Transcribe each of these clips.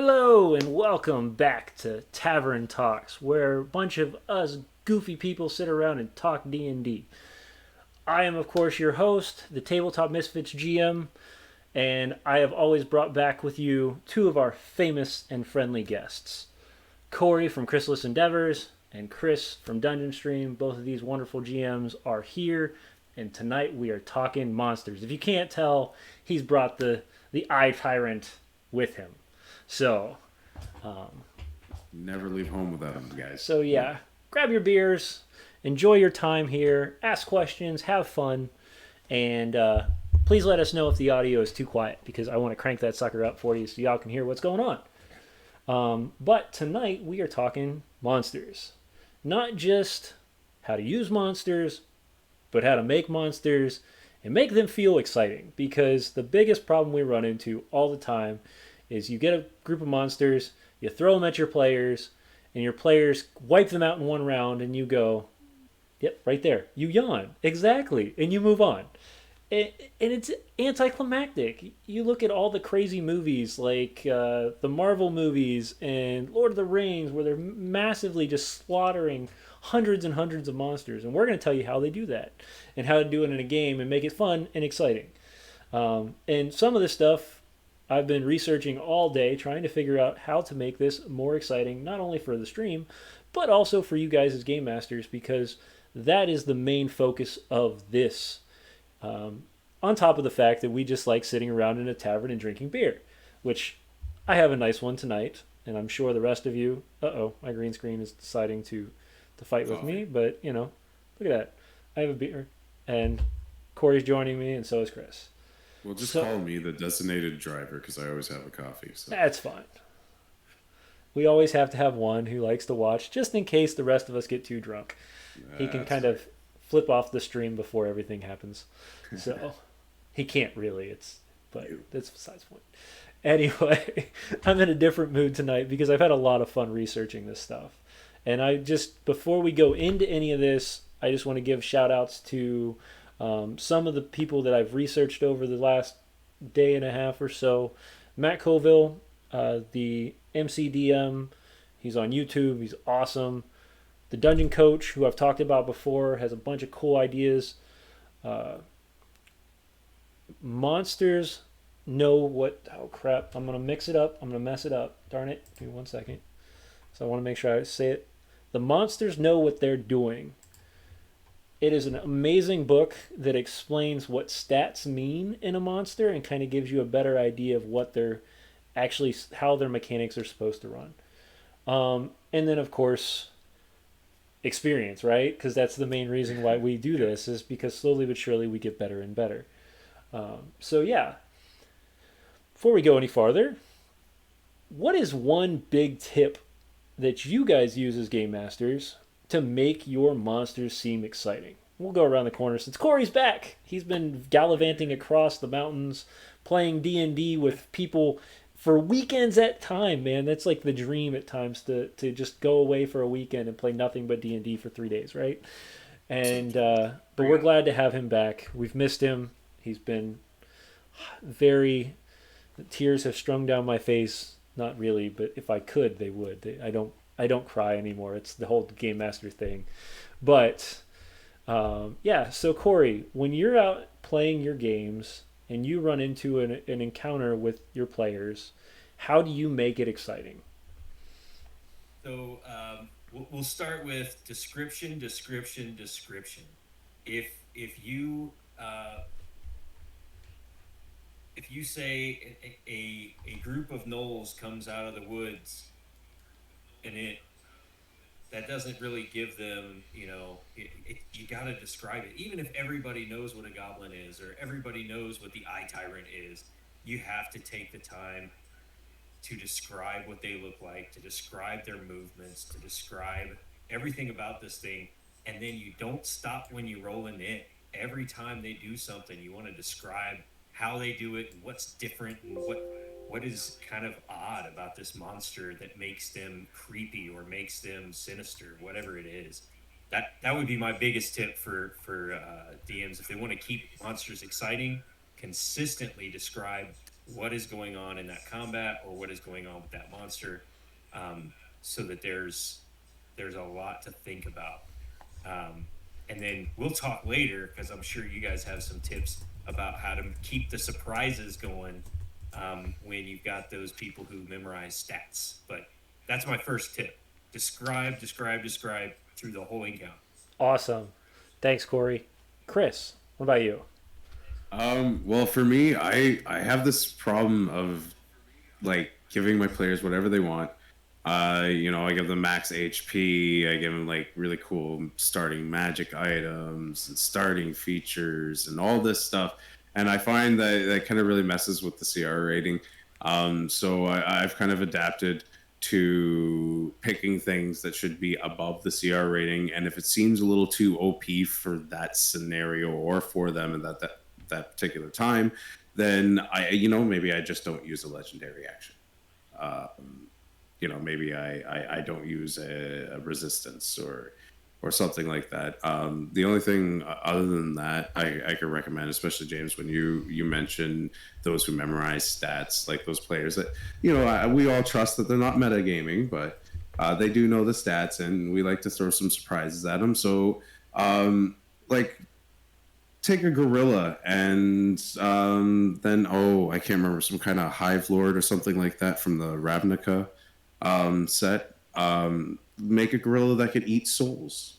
Hello and welcome back to Tavern Talks, where a bunch of us goofy people sit around and talk D&D. I am, of course, your host, the Tabletop Misfits GM, and I have always brought back with you two of our famous and friendly guests. Corey from Chrysalis Endeavors and Chris from Dungeon Stream. Both of these wonderful GMs are here, and tonight we are talking monsters. If you can't tell, he's brought the Eye Tyrant with him. So, Never leave home without them, guys. so yeah, grab your beers, enjoy your time here, ask questions, have fun, and please let us know if the audio is too quiet because I want to crank that sucker up for you so y'all can hear what's going on. But tonight we are talking monsters. Not just how to use monsters, but how to make monsters and make them feel exciting. Because the biggest problem we run into all the time is you get a group of monsters, you throw them at your players, and your players wipe them out in one round, and you go, yep, right there. You yawn. Exactly. And you move on. And it's anticlimactic. You look at all the crazy movies like the Marvel movies and Lord of the Rings, where they're massively just slaughtering hundreds and hundreds of monsters, and we're going to tell you how they do that and how to do it in a game and make it fun and exciting. And some of this stuff I've been researching all day, trying to figure out how to make this more exciting, not only for the stream, but also for you guys as game masters, because that is the main focus of this, on top of the fact that we just like sitting around in a tavern and drinking beer, which I have a nice one tonight, and I'm sure the rest of you. My green screen is deciding to fight with me, Coffee. but look at that. I have a beer, and Corey's joining me, and so is Chris. Well, just So call me the designated driver because I always have a coffee. So that's fine. We always have to have one who likes to watch, just in case the rest of us get too drunk. He can that's kind of flip off the stream before everything happens. So he can't really. But you. that's besides the point. Anyway, I'm in a different mood tonight because I've had a lot of fun researching this stuff. And before we go into any of this, I just want to give shout outs to some of the people that I've researched over the last day and a half or so. Matt Colville, the MCDM, he's on YouTube, he's awesome. The Dungeon Coach, who I've talked about before, has a bunch of cool ideas. Uh, Monsters know what. Oh crap! I'm gonna mix it up. I'm gonna mess it up. Darn it! Give me 1 second. So I want to make sure I say it. The monsters know what they're doing. It is an amazing book that explains what stats mean in a monster and kind of gives you a better idea of what they're actually how their mechanics are supposed to run. And then of course experience, right? Because that's the main reason why we do Yep. this is because slowly but surely we get better and better. So yeah, before we go any farther, what is one big tip that you guys use as game masters to make your monsters seem exciting? We'll go around the corner since Corey's back. He's been gallivanting across the mountains, playing D&D with people for weekends at time. Man, that's like the dream at times to just go away for a weekend and play nothing but D&D for 3 days, right? And but we're glad to have him back. We've missed him. He's been very. The tears have strung down my face. Not really, but if I could, they would. I don't. I don't cry anymore. It's the whole game master thing. But yeah. So Corey, when you're out playing your games and you run into an encounter with your players, how do you make it exciting? So we'll start with description, description, description. If you if you say a group of gnolls comes out of the woods and it that doesn't really give them, you got to describe it. Even if everybody knows what a goblin is or everybody knows what the eye tyrant is, you have to take the time to describe what they look like, to describe their movements, to describe everything about this thing. And then you don't stop when you roll in it. Every time they do something, you want to describe how they do it and what's different and what is kind of odd about this monster that makes them creepy or makes them sinister, whatever it is. That would be my biggest tip for DMs if they want to keep monsters exciting. Consistently describe what is going on in that combat or what is going on with that monster, so that there's a lot to think about. Um, and then we'll talk later because I'm sure you guys have some tips about how to keep the surprises going, when you've got those people who memorize stats. But that's my first tip: describe, describe, describe through the whole encounter. Awesome. Thanks, Corey. Chris, what about you? Well, for me, I have this problem of like giving my players whatever they want. I give them max HP. I give them like really cool starting magic items and starting features and all this stuff. And I find that that kind of really messes with the CR rating. So I've kind of adapted to picking things that should be above the CR rating. And if it seems a little too OP for that scenario or for them and that particular time, then maybe I just don't use a legendary action. Maybe I don't use a resistance or something like that. The only thing other than that I could recommend, especially James, when you mention those who memorize stats, like those players that we all trust that they're not metagaming, but they do know the stats, and we like to throw some surprises at them. So, like, take a gorilla and then I can't remember, some kind of hive lord or something like that from the Ravnica set. Make a gorilla that could eat souls.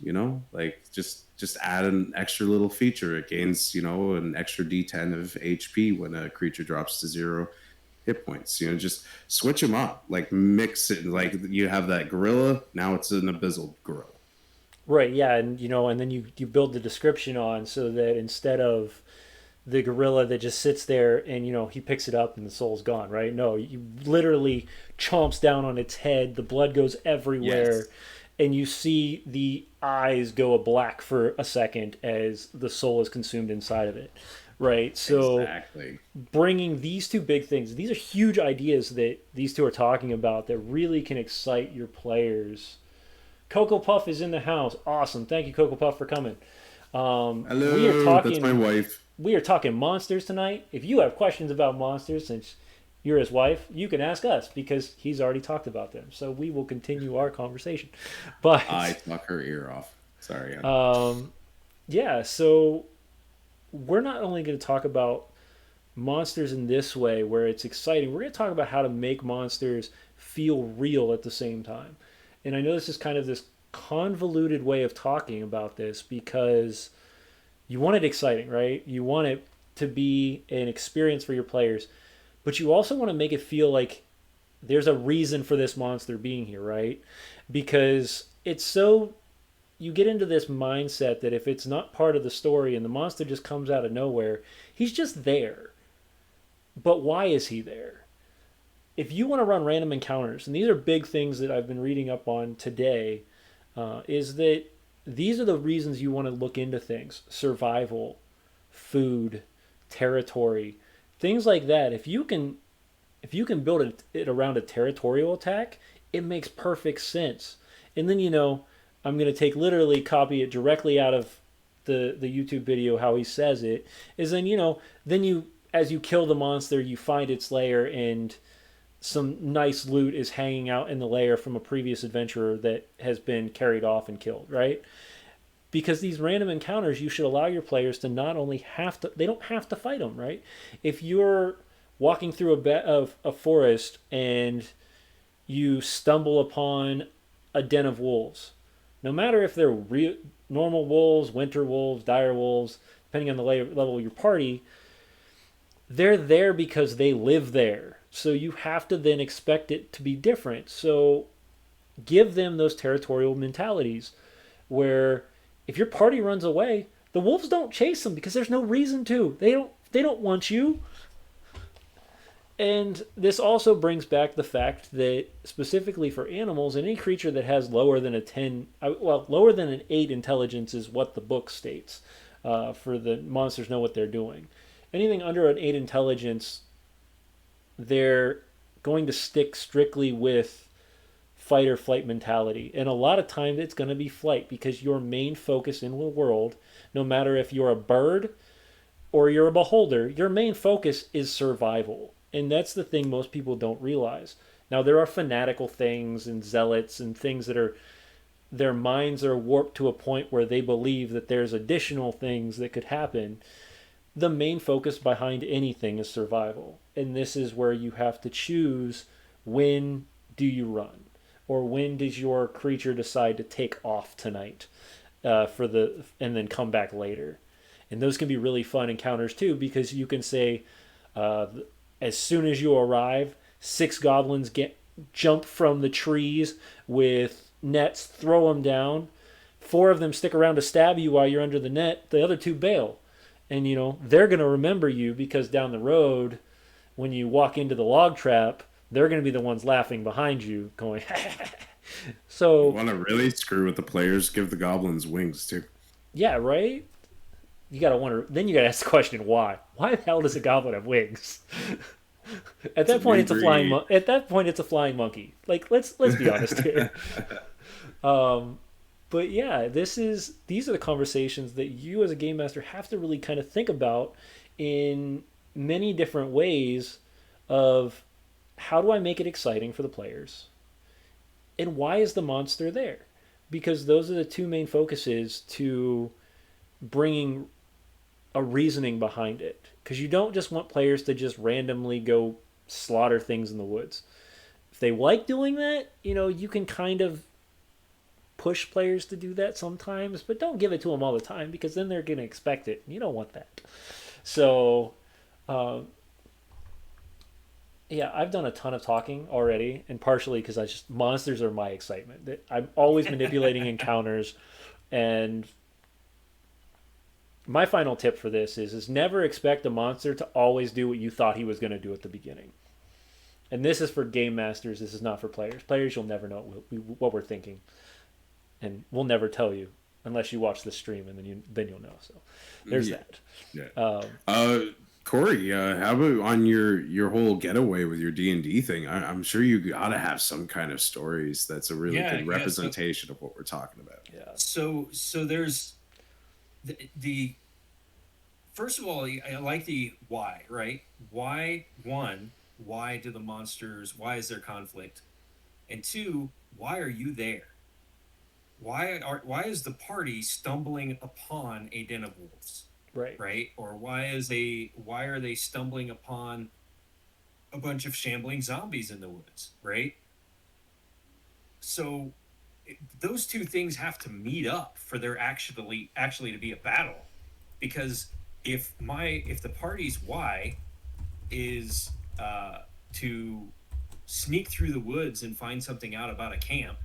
Like just add an extra little feature. It gains an extra D10 of HP when a creature drops to 0 hit points. Just switch them up. Like mix it. Like you have that gorilla. Now it's an abyssal gorilla. Right, yeah, and then you build the description on so that instead of the gorilla that just sits there and he picks it up and the soul's gone, right? No, you literally chomps down on its head, the blood goes everywhere, Yes, and you see the eyes go a black for a second as the soul is consumed inside of it, right? So exactly. bringing these two big things, these are huge ideas that these two are talking about that really can excite your players. Cocoa Puff is in the house. Awesome. Thank you, Cocoa Puff, for coming. We are Hello, that's my talking wife. we are talking monsters tonight. If you have questions about monsters, since you're his wife, you can ask us because he's already talked about them. So we will continue our conversation. I But talk her ear off. Sorry. yeah, so we're not only going to talk about monsters in this way where it's exciting, we're going to talk about how to make monsters feel real at the same time. And I know this is kind of this convoluted way of talking about this because you want it exciting, right? You want it to be an experience for your players, but you also want to make it feel like there's a reason for this monster being here, right? Because it's so you get into this mindset that if it's not part of the story and the monster just comes out of nowhere, he's just there. But why is he there? If you want to run random encounters, and these are big things that I've been reading up on today, is that these are the reasons you want to look into things: survival, food, territory, things like that. If you can build it around a territorial attack, it makes perfect sense. And then I'm going to take literally copy it directly out of the YouTube video how he says it is then you as you kill the monster you find its lair and some nice loot is hanging out in the lair from a previous adventurer that has been carried off and killed, right? Because these random encounters, you should allow your players to not only they don't have to fight them, right? If you're walking through a forest and you stumble upon a den of wolves, no matter if they're normal wolves, winter wolves, dire wolves, depending on the level of your party, they're there because they live there. So you have to then expect it to be different. So give them those territorial mentalities where if your party runs away, the wolves don't chase them because there's no reason to. They don't want you. And this also brings back the fact that specifically for animals, any creature that has lower than lower than an 8 intelligence is what the book states. For the monsters know what they're doing. Anything under an 8 intelligence, they're going to stick strictly with fight or flight mentality. And a lot of times it's going to be flight because your main focus in the world, no matter if you're a bird or you're a beholder, your main focus is survival. And that's the thing most people don't realize. Now there are fanatical things and zealots and things that are their minds are warped to a point where they believe that there's additional things that could happen. The main focus behind anything is survival. And this is where you have to choose when do you run or when does your creature decide to take off tonight for the and then come back later. And those can be really fun encounters too because you can say uh, as soon as you arrive, six goblins get jump from the trees with nets, throw them down. Four of them stick around to stab you while you're under the net. The other two bail, and they're going to remember you because down the road, when you walk into the log trap, they're going to be the ones laughing behind you, going. You So want to really screw with the players? Give the goblins wings too. yeah, right. You gotta wonder. Then you gotta ask the question, why? Why the hell does a goblin have wings? At It's a that point, new it's a flying. breed. At that point, it's a flying monkey. Like let's be honest here. But yeah, these are the conversations that you as a game master have to really kind of think about in many different ways of how do I make it exciting for the players and why is the monster there? Because those are the two main focuses to bringing a reasoning behind it. Because you don't just want players to just randomly go slaughter things in the woods. If they like doing that, you can kind of push players to do that sometimes, but don't give it to them all the time because then they're going to expect it. You don't want that. So, uh, yeah, I've done a ton of talking already, and partially because I just monsters are my excitement. I'm always manipulating encounters, and my final tip for this is never expect a monster to always do what you thought he was going to do at the beginning. And this is for game masters. This is not for players. Players, you'll never know what we're thinking, and we'll never tell you unless you watch the stream, and then you'll know. So there's Yeah. that. Yeah. Um, Corey, how about on your whole getaway with your D&D thing? I'm sure you gotta have some kind of stories that's a really Yeah, good yeah. representation of what we're talking about. yeah. So there's the first of all, I like the why, right? Why one? Why do the monsters? Why is there conflict? And two, why are you there? Why is the party stumbling upon a den of wolves, Right. right? Or why are they stumbling upon a bunch of shambling zombies in the woods, right? So those two things have to meet up for there actually to be a battle, because if the party's why is to sneak through the woods and find something out about a camp,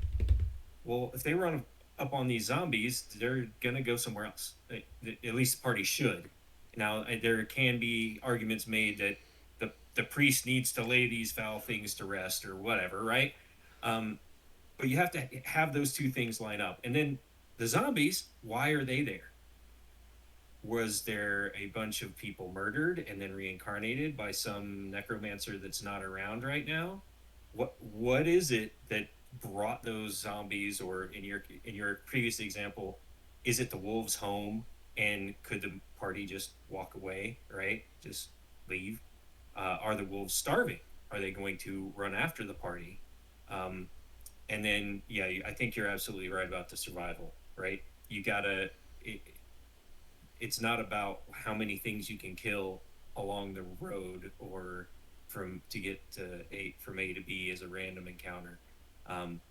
well, if they run up on these zombies, they're gonna go somewhere else. At least the party should. Now, there can be arguments made that the priest needs to lay these foul things to rest or whatever, right? But you have to have those two things line up. And then the zombies, why are they there? Was there a bunch of people murdered and then reincarnated by some necromancer that's not around right now? What is it that brought those zombies? Or in your previous example, is it the wolves home, and could the party just walk away, right? Just leave? Are the wolves starving? Are they going to run after the party? Um, and then, yeah, I think you're absolutely right about the survival, right? You gotta. It's not about how many things you can kill along the road or to get from A to B as a random encounter. Um,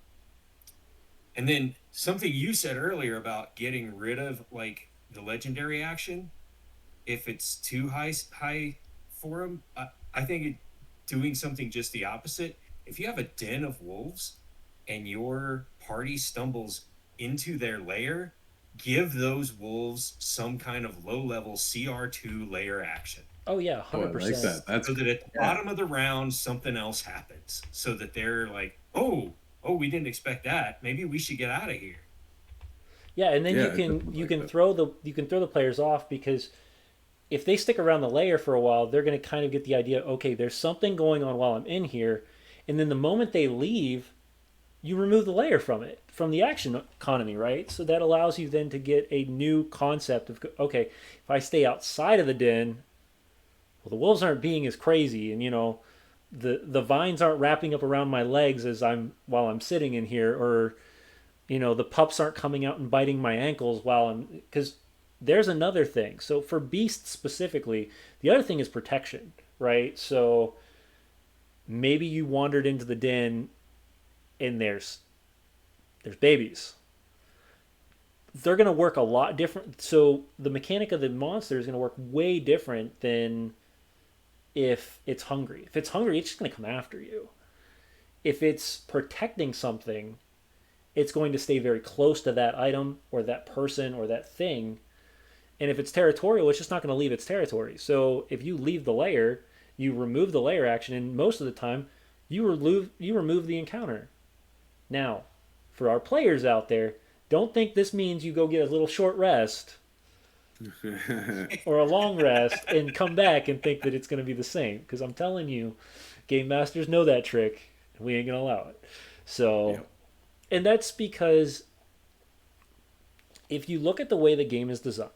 and then something you said earlier about getting rid of like the legendary action, if it's too high for them, I think doing something just the opposite. If you have a den of wolves and your party stumbles into their lair, give those wolves some kind of low level CR2 layer action. Oh yeah, Oh, I 100%. like that. That's So that at the yeah. bottom of the round, something else happens. So that they're like, oh, we didn't expect that. Maybe we should get out of here. Yeah, and then Yeah, you I can definitely you like can that. throw the players off because if they stick around the layer for a while, they're going to kind of get the idea, okay, there's something going on while I'm in here, and then the moment they leave, you remove the layer from it, from the action economy, right? So that allows you then to get a new concept of, okay, if I stay outside of the den, well, the wolves aren't being as crazy, and the vines aren't wrapping up around my legs as I'm while I'm sitting in here, or the pups aren't coming out and biting my ankles while I'm because there's another thing. So for beasts specifically, the other thing is protection, right? So maybe you wandered into the den and there's babies. They're going to work a lot different. So the mechanic of the monster is going to work way different than if it's hungry. If it's hungry, it's just going to come after you. If it's protecting something, it's going to stay very close to that item or that person or that thing. And if it's territorial, it's just not going to leave its territory. So if you leave the layer, you remove the layer action, and most of the time, you remove the encounter. Now, for our players out there, don't think this means you go get a little short rest or a long rest and come back and think that it's going to be the same. Because I'm telling you, game masters know that trick, and we ain't going to allow it. So, Yep. and that's because if you look at the way the game is designed,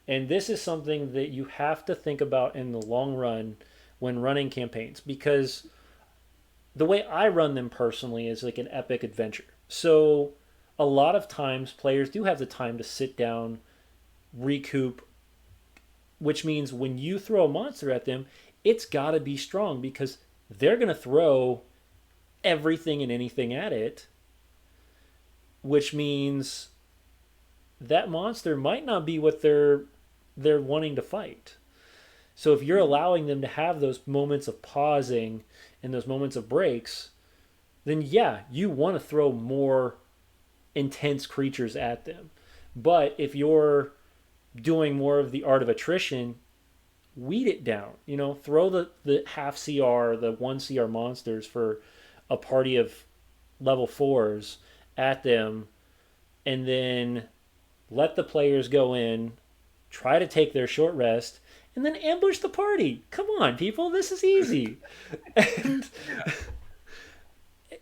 and this is something that you have to think about in the long run when running campaigns, because the way I run them personally is like an epic adventure. So a lot of times players do have the time to sit down, recoup, which means when you throw a monster at them, it's got to be strong because they're going to throw everything and anything at it, which means that monster might not be what they're wanting to fight. So if you're allowing them to have those moments of pausing and those moments of breaks, then yeah, you want to throw more intense creatures at them. But if you're doing more of the art of attrition, weed it down. Throw the half CR, the 1 CR monsters for a party of level 4s at them, and then let the players go in, try to take their short rest, and then ambush the party. Come on, people, this is easy. and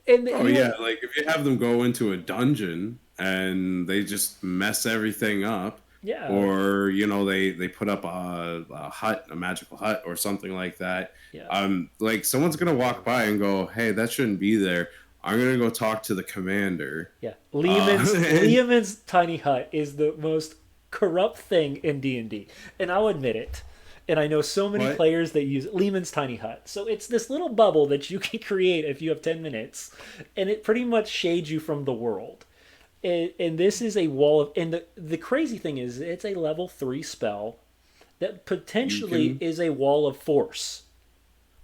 Oh yeah, like if you have them go into a dungeon and they just mess everything up, yeah, or they put up a hut, a magical hut, or something like that. yeah. Like someone's gonna walk by and go, "Hey, that shouldn't be there." I'm gonna go talk to the commander. Yeah, Lehman's tiny hut is the most corrupt thing in D&D, and I'll admit it. And I know so many What? players that use Lehman's tiny hut. So it's this little bubble that you can create if you have 10 minutes, and it pretty much shades you from the world. And this is a wall of, and the crazy thing is, it's a level 3 spell that potentially is a wall of force.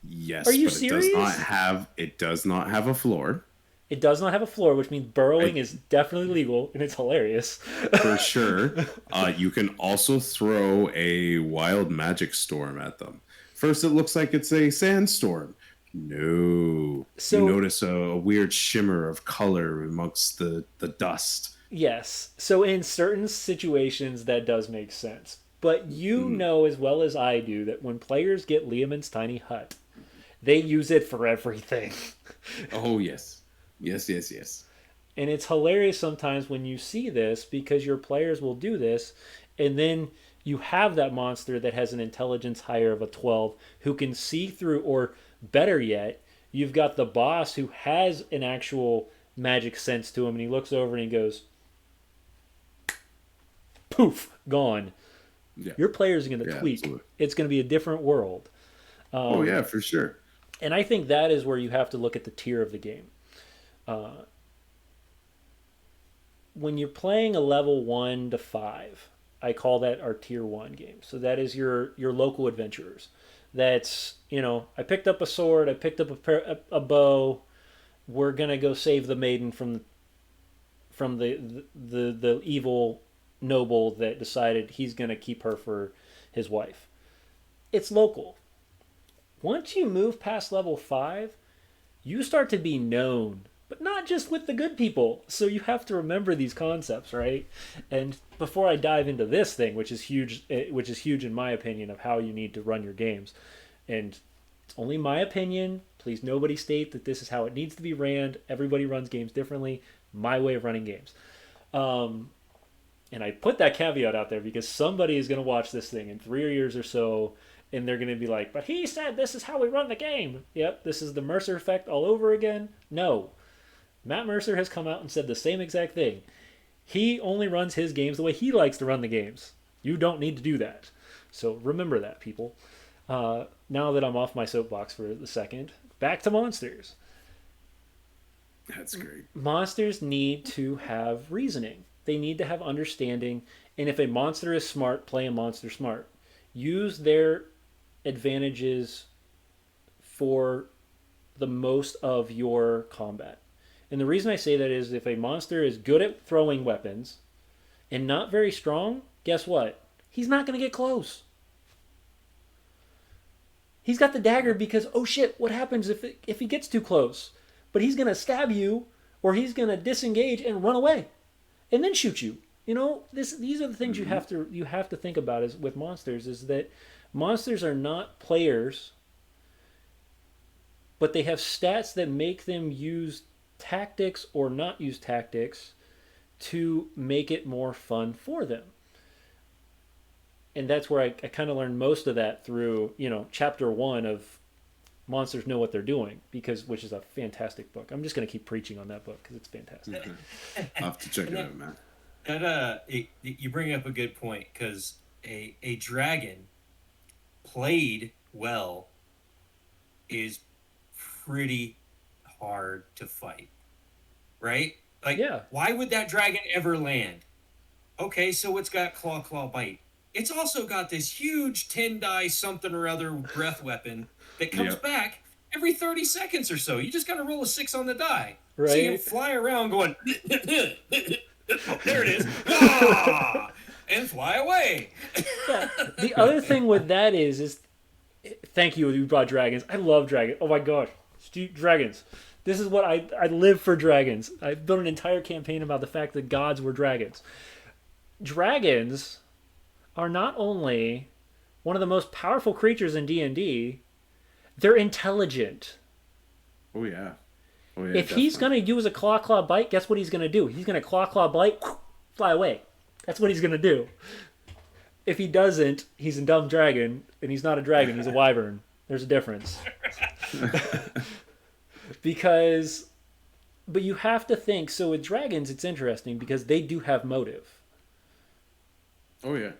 Yes, Are you but serious? it does not have a floor. It does not have a floor, which means burrowing is definitely legal, and it's hilarious. For sure. You can also throw a wild magic storm at them. First, it looks like it's a sandstorm. No. So- you notice a weird shimmer of color amongst the dust. Yes. So in certain situations, that does make sense. But you know as well as I do that when players get Lehman's tiny hut, they use it for everything. Oh, yes. Yes. And it's hilarious sometimes when you see this because your players will do this, and then you have that monster that has an intelligence higher of a 12 who can see through, or better yet, you've got the boss who has an actual magic sense to him, and he looks over and he goes, poof, gone. Yeah. Your players are going to Yeah, tweak. absolutely. It's going to be a different world. Oh, yeah, for sure. And I think that is where you have to look at the tier of the game. When you're playing a level 1 to 5, I call that our tier 1 game. So that is your local adventurers. That's, I picked up a sword, I picked up a bow. We're going to go save the maiden from the evil noble that decided he's going to keep her for his wife. It's local. Once you move past level 5, you start to be known, but not just with the good people. So you have to remember these concepts, right? And before I dive into this thing, which is huge in my opinion of how you need to run your games, and it's only my opinion. Please, nobody state that this is how it needs to be ran. Everybody runs games differently. My way of running games. And I put that caveat out there because somebody is going to watch this thing in 3 years or so and they're going to be like, but he said this is how we run the game. Yep, this is the Mercer effect all over again. No. Matt Mercer has come out and said the same exact thing. He only runs his games the way he likes to run the games. You don't need to do that. So remember that, people. Now that I'm off my soapbox for the second, back to monsters. That's great. Monsters need to have reasoning. They need to have understanding. And if a monster is smart, play a monster smart. Use their advantages for the most of your combat. And the reason I say that is if a monster is good at throwing weapons and not very strong, guess what? He's not going to get close. He's got the dagger because, oh shit, what happens if he gets too close? But he's going to stab you or he's going to disengage and run away and then shoot you. You know, these are the things you have to think about is with monsters is that monsters are not players, but they have stats that make them use tactics or not use tactics to make it more fun for them. And that's where I kind of learned most of that through, chapter 1 of Monsters Know What They're Doing, which is a fantastic book. I'm just going to keep preaching on that book because it's fantastic. I'll have to check it out, man. You bring up a good point because a dragon played well is pretty hard to fight, right? Like, yeah. Why would that dragon ever land? Okay, so it's got claw bite. It's also got this huge 10-die something or other breath weapon that comes back every 30 seconds or so. You just got to roll a 6 on the die. Right. So you fly around going, oh, there it is, ah! And fly away. Yeah. The other thing with that is thank you brought dragons. I love dragons. Oh my gosh, dragons. This is what I live for dragons. I've built an entire campaign about the fact that gods were dragons. Dragons are not only one of the most powerful creatures in D&D, they're intelligent. Oh yeah. If definitely. he's going to use a claw bite, guess what he's going to do? He's going to claw bite, fly away. That's what he's going to do. If he doesn't, he's a dumb dragon, and he's not a dragon, he's a wyvern. There's a difference. But you have to think, so with dragons, it's interesting because they do have motive. Oh yeah.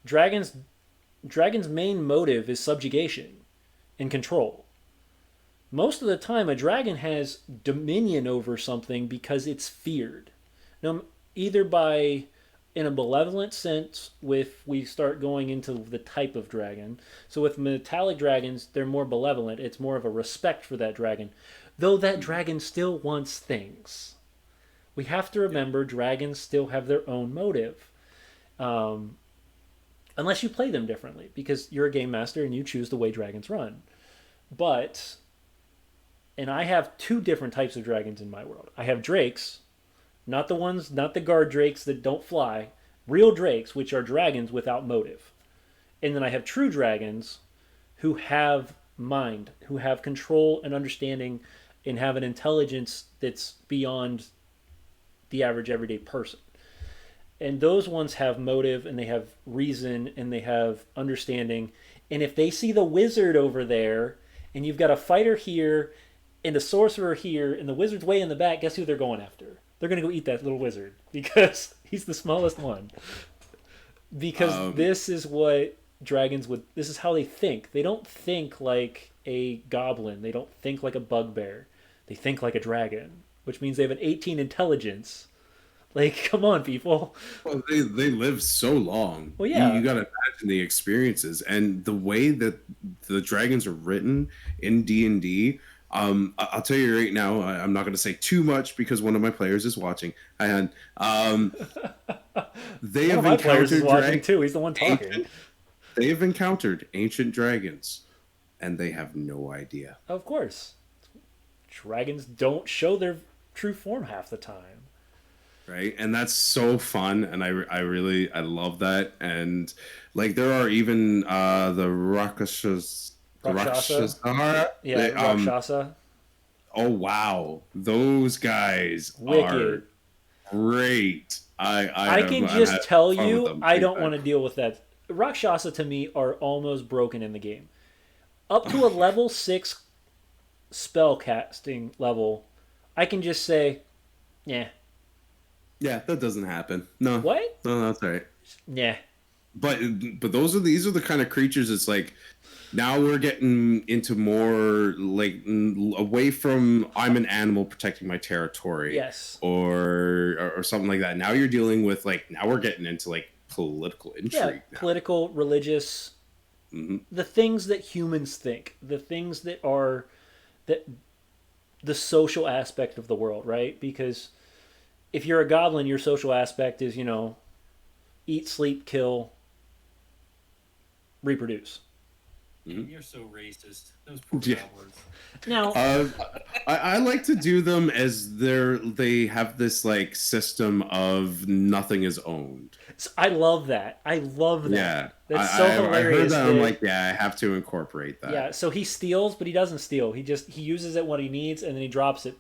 Dragon's main motive is subjugation and control. Most of the time, a dragon has dominion over something because it's feared. Now, either in a malevolent sense, if we start going into the type of dragon. So with metallic dragons, they're more malevolent. It's more of a respect for that dragon. Though that dragon still wants things. We have to remember dragons still have their own motive. Unless you play them differently, because you're a game master and you choose the way dragons run. And I have 2 different types of dragons in my world. I have drakes, not the guard drakes that don't fly, real drakes, which are dragons without motive. And then I have true dragons who have mind, who have control and understanding, and have an intelligence that's beyond the average everyday person. And those ones have motive, and they have reason, and they have understanding. And if they see the wizard over there, and you've got a fighter here, and a sorcerer here, and the wizard's way in the back, guess who they're going after? They're going to go eat that little wizard, because he's the smallest one. Because this is what dragons this is how they think. They don't think like a goblin. They don't think like a bugbear. They think like a dragon, which means they have an 18 intelligence. Like, come on, people. Well, they live so long. Well, yeah. You got to imagine the experiences and the way that the dragons are written in D&D. I'll tell you right now, I'm not going to say too much because one of my players is watching. They have my players is watching watching too. He's the one talking. They have encountered ancient dragons, and they have no idea. Of course. Dragons don't show their true form half the time. Right, and that's so fun, and I love that. And like there are even the Rakshasa. Yeah, Rakshasa. Oh wow, those guys Wicked. are great. I can just tell you, I don't want to deal with that. Rakshasa to me are almost broken in the game. Up to a level 6 spell casting level, I can just say, yeah, Yeah, that doesn't happen. No, what? no, that's all right. Yeah, But these are the kind of creatures. It's like now we're getting into more like away from I'm an animal protecting my territory, yes. or something like that. Now you're dealing with like now we're getting into like political Yeah, intrigue now. political, religious, the things that humans think, the things that are that the social aspect of the world, right? Because if you're a goblin, your social aspect is, eat, sleep, kill, reproduce. You're so racist. Those poor Yeah. goblins. Now, I like to do them as they have this like system of nothing is owned. I love that. I love that. Yeah, That's so I heard hilarious. that. I'm like, yeah, I have to incorporate that. Yeah, so he steals, but he doesn't steal. He uses it when he needs, and then he drops it,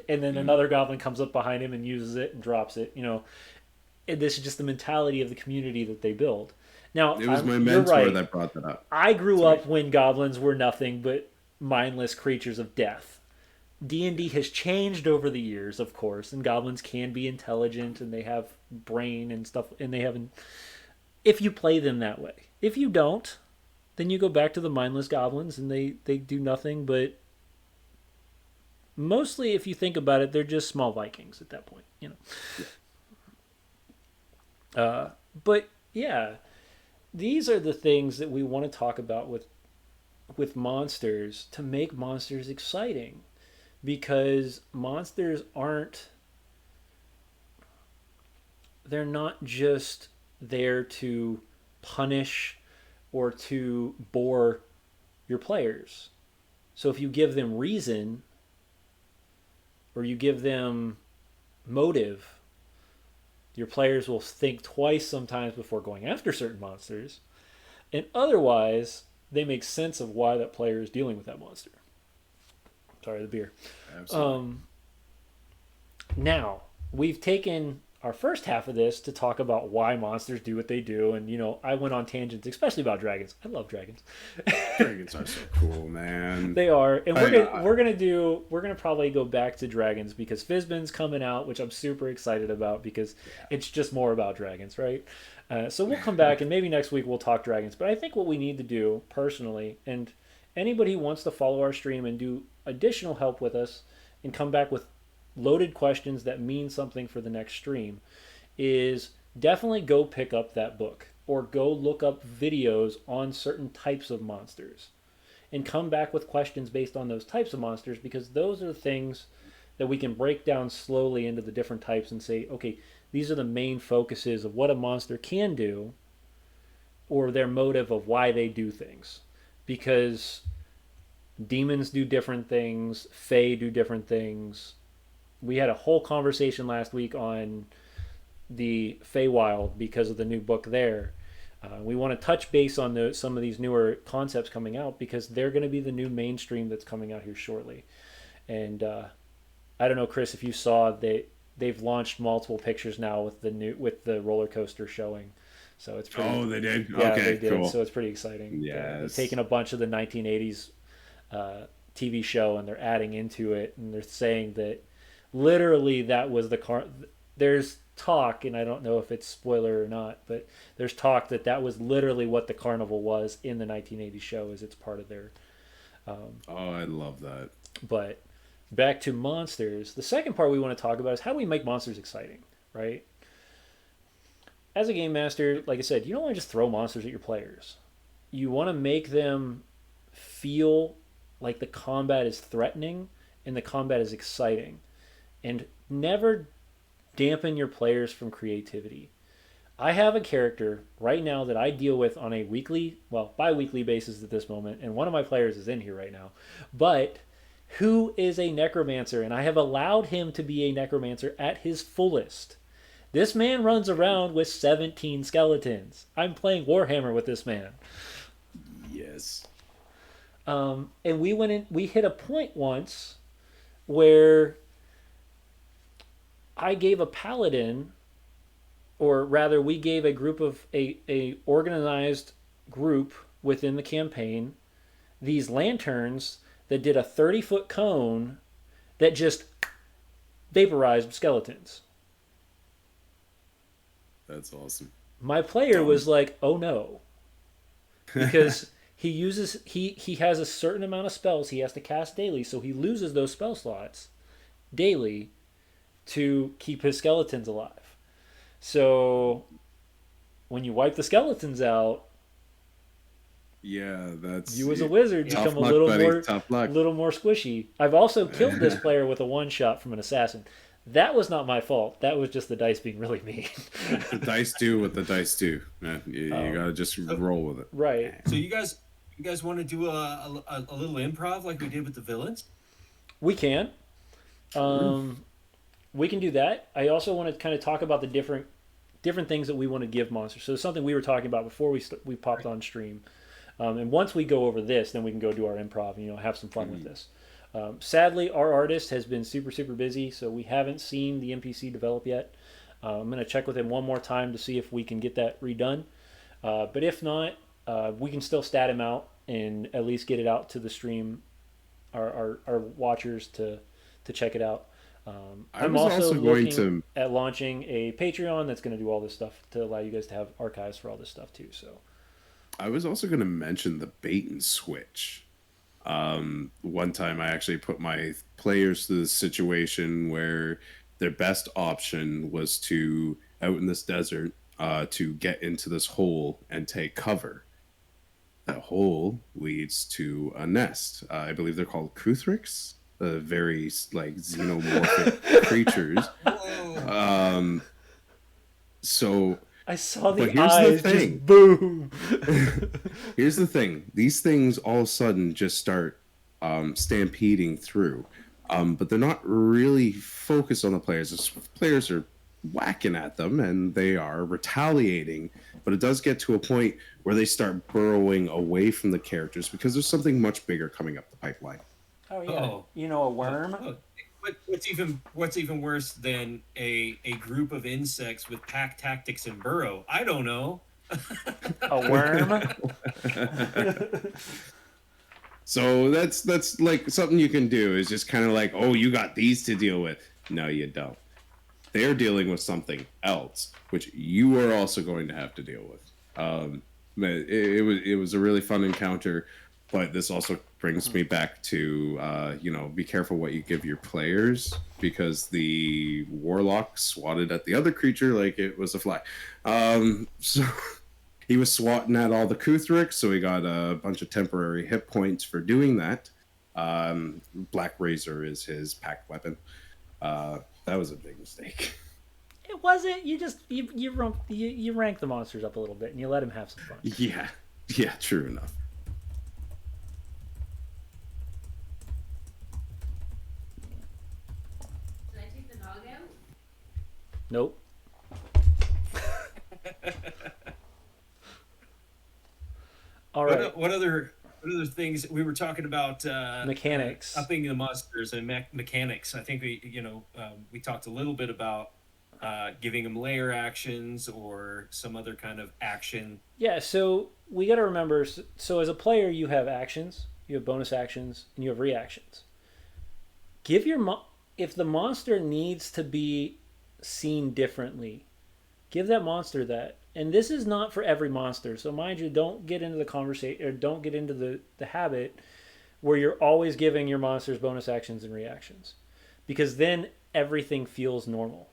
and then another goblin comes up behind him and uses it and drops it. And this is just the mentality of the community that they build. Now, It was my you're mentor right. that brought that up. I grew up when goblins were nothing but mindless creatures of death. D&D has changed over the years, of course, and goblins can be intelligent and they have brain and stuff, and they have if you play them that way. If you don't, then you go back to the mindless goblins and they do nothing but mostly, if you think about it, they're just small Vikings at that point, But yeah, these are the things that we want to talk about with monsters to make monsters exciting, because monsters they're not just there to punish or to bore your players. So if you give them reason or you give them motive, your players will think twice sometimes before going after certain monsters, and otherwise they make sense of why that player is dealing with that monster. Sorry, the beer. Absolutely. Now, we've taken our first half of this to talk about why monsters do what they do, and I went on tangents, especially about dragons. I love dragons. Dragons are so cool, man. They are, and we're gonna probably go back to dragons because Fizban's coming out, which I'm super excited about because it's just more about dragons, right? So we'll come back and maybe next week we'll talk dragons. But I think what we need to do personally, and anybody who wants to follow our stream and do additional help with us and come back with loaded questions that mean something for the next stream, is definitely go pick up that book or go look up videos on certain types of monsters and come back with questions based on those types of monsters, because those are the things that we can break down slowly into the different types and say, okay, these are the main focuses of what a monster can do or their motive of why they do things. Because demons do different things, fae do different things. We had a whole conversation last week on the Feywild because of the new book there. We want to touch base on some of these newer concepts coming out because they're going to be the new mainstream that's coming out here shortly. And I don't know, Chris, if you saw they've launched multiple pictures now with the roller coaster showing. So it's pretty. Oh, they did. Yeah, Okay, they did. cool. So it's pretty exciting. Yes. They've taken a bunch of the 1980s TV show and they're adding into it, and they're saying that literally that was the car. There's talk, and I don't know if it's spoiler or not, but there's talk that was literally what the carnival was in the 1980s show, as it's part of their. Oh, I love that. But back to monsters. The second part we want to talk about is how do we make monsters exciting, right? As a game master, like I said, you don't want to just throw monsters at your players. You want to make them feel like the combat is threatening and the combat is exciting. And never dampen your players from creativity. I have a character right now that I deal with on a bi-weekly basis at this moment, and one of my players is in here right now, but who is a necromancer, and I have allowed him to be a necromancer at his fullest. This man runs around with 17 skeletons. I'm playing Warhammer with this man. Yes. And we hit a point once where I gave a paladin or rather, we gave a group of a organized group within the campaign these lanterns that did a 30-foot cone that just vaporized skeletons. That's awesome. My player Um, was like, "Oh no," because he has a certain amount of spells he has to cast daily, so he loses those spell slots daily to keep his skeletons alive. So when you wipe the skeletons out, yeah, that's you as a wizard Yeah. tough become a luck, buddy. Tough luck. little more squishy. I've also killed this player with a one shot from an assassin. That was not my fault. That was just the dice being really mean. The dice do what the dice do, man. You gotta just roll with it. Right. So you guys want to do a little improv like we did with the villains? We can. We can do that. I also want to kind of talk about the different things that we want to give monsters. So it's something we were talking about before we popped on stream. And once we go over this, then we can go do our improv and have some fun with this. Sadly, our artist has been super busy, so we haven't seen the NPC develop yet. I'm going to check with him one more time to see if we can get that redone. But if not, we can still stat him out and at least get it out to the stream, our watchers to check it out. I I'm was also also going looking to. at launching a Patreon that's going to do all this stuff to allow you guys to have archives for all this stuff too. So I was also going to mention the bait and switch. One time I actually put my players to the situation where their best option was to, out in this desert, to get into this hole and take cover. That hole leads to a nest. I believe they're called Kuthrix, very like xenomorphic creatures. Whoa. So I saw But the here's the eyes thing. just boom. here's the thing: these things all of a sudden just start stampeding through, but they're not really focused on the players. The players are whacking at them and they are retaliating, but it does get to a point where they start burrowing away from the characters because there's something much bigger coming up the pipeline. Oh yeah, Oh. a worm. Oh, what's even worse than a group of insects with pack tactics and burrow? I don't know. A worm. So that's like something you can do is just kind of like, oh, you got these to deal with. No, you don't. They're dealing with something else, which you are also going to have to deal with. But it was a really fun encounter, but this also brings me back to be careful what you give your players, because the warlock swatted at the other creature like it was a fly. So he was swatting at all the Kuthrix, so he got a bunch of temporary hit points for doing that. Black Razor is his pack weapon. That was a big mistake. It wasn't. You just you rank the monsters up a little bit and you let him have some fun. Yeah, true enough. Did I take the dog out? Nope. All right. What other things we were talking about? Mechanics. Upping the monsters and mechanics. I think we talked a little bit about giving them layer actions or some other kind of action. Yeah, so we got to remember. So as a player, you have actions, you have bonus actions, and you have reactions. Give your if the monster needs to be seen differently, give that monster that. And this is not for every monster. So mind you, don't get into the conversation or don't get into the habit where you're always giving your monsters bonus actions and reactions, because then everything feels normal.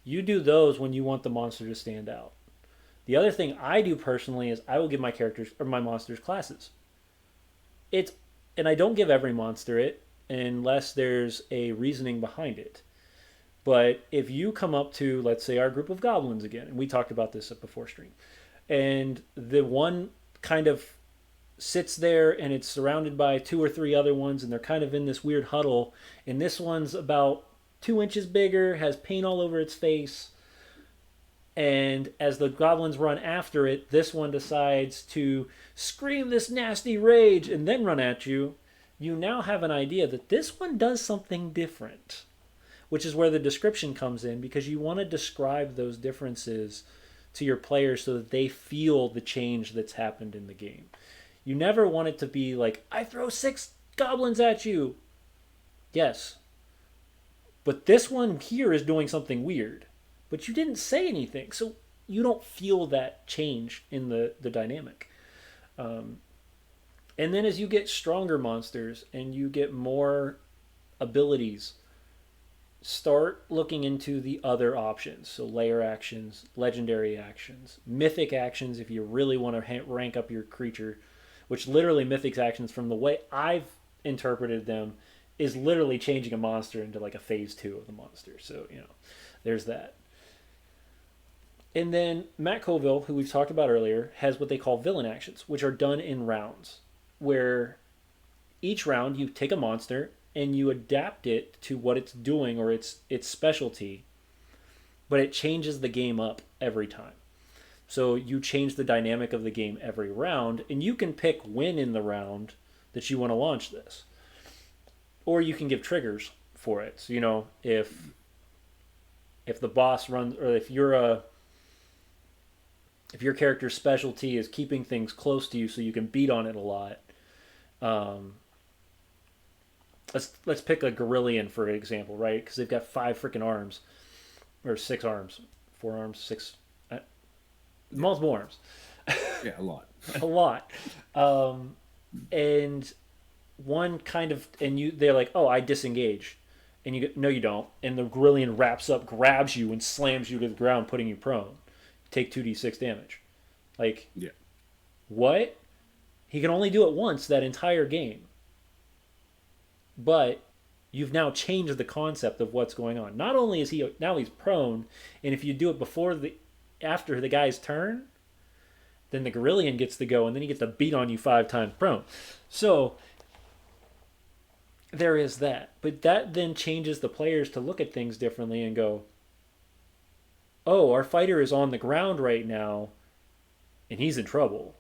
You do those when you want the monster to stand out. The other thing I do personally is I will give my characters or my monsters classes. And I don't give every monster it unless there's a reasoning behind it. But if you come up to, let's say, our group of goblins again, and we talked about this before stream, and the one kind of sits there and it's surrounded by two or three other ones, and they're kind of in this weird huddle, and this one's about 2 inches bigger, has paint all over its face, and as the goblins run after it, this one decides to scream this nasty rage and then run at you. You now have an idea that this one does something different. which is where the description comes in, because you want to describe those differences to your players so that they feel the change that's happened in the game. You never want it to be like, I throw 6 goblins at you. Yes. But this one here is doing something weird. But you didn't say anything. So you don't feel that change in the dynamic. And then as you get stronger monsters and you get more abilities, start looking into the other options. So layer actions, legendary actions, mythic actions if you really want to rank up your creature, which literally mythic actions from the way I've interpreted them is literally changing a monster into like a phase 2 of the monster. So, there's that. And then Matt Colville, who we've talked about earlier, has what they call villain actions, which are done in rounds, where each round you take a monster and you adapt it to what it's doing or its specialty, but it changes the game up every time. So you change the dynamic of the game every round, and you can pick when in the round that you want to launch this. Or you can give triggers for it. So, if the boss runs, or if your character's specialty is keeping things close to you so you can beat on it a lot. Let's pick a Gorillion for example, right? Because they've got 5 freaking arms, or 6 arms, 4 arms, 6, multiple arms. Yeah, a lot. A lot. And one kind of, and they're like, oh, I disengage, and you go, no, you don't, and the Gorillion wraps up, grabs you, and slams you to the ground, putting you prone. Take 2d6 damage. Like, yeah, what? He can only do it once that entire game. But you've now changed the concept of what's going on. Not only is he's prone, and if you do it after the guy's turn, then the Gorillion gets to go, and then he gets to beat on you 5 times prone. So there is that. But that then changes the players to look at things differently and go, oh, our fighter is on the ground right now, and he's in trouble.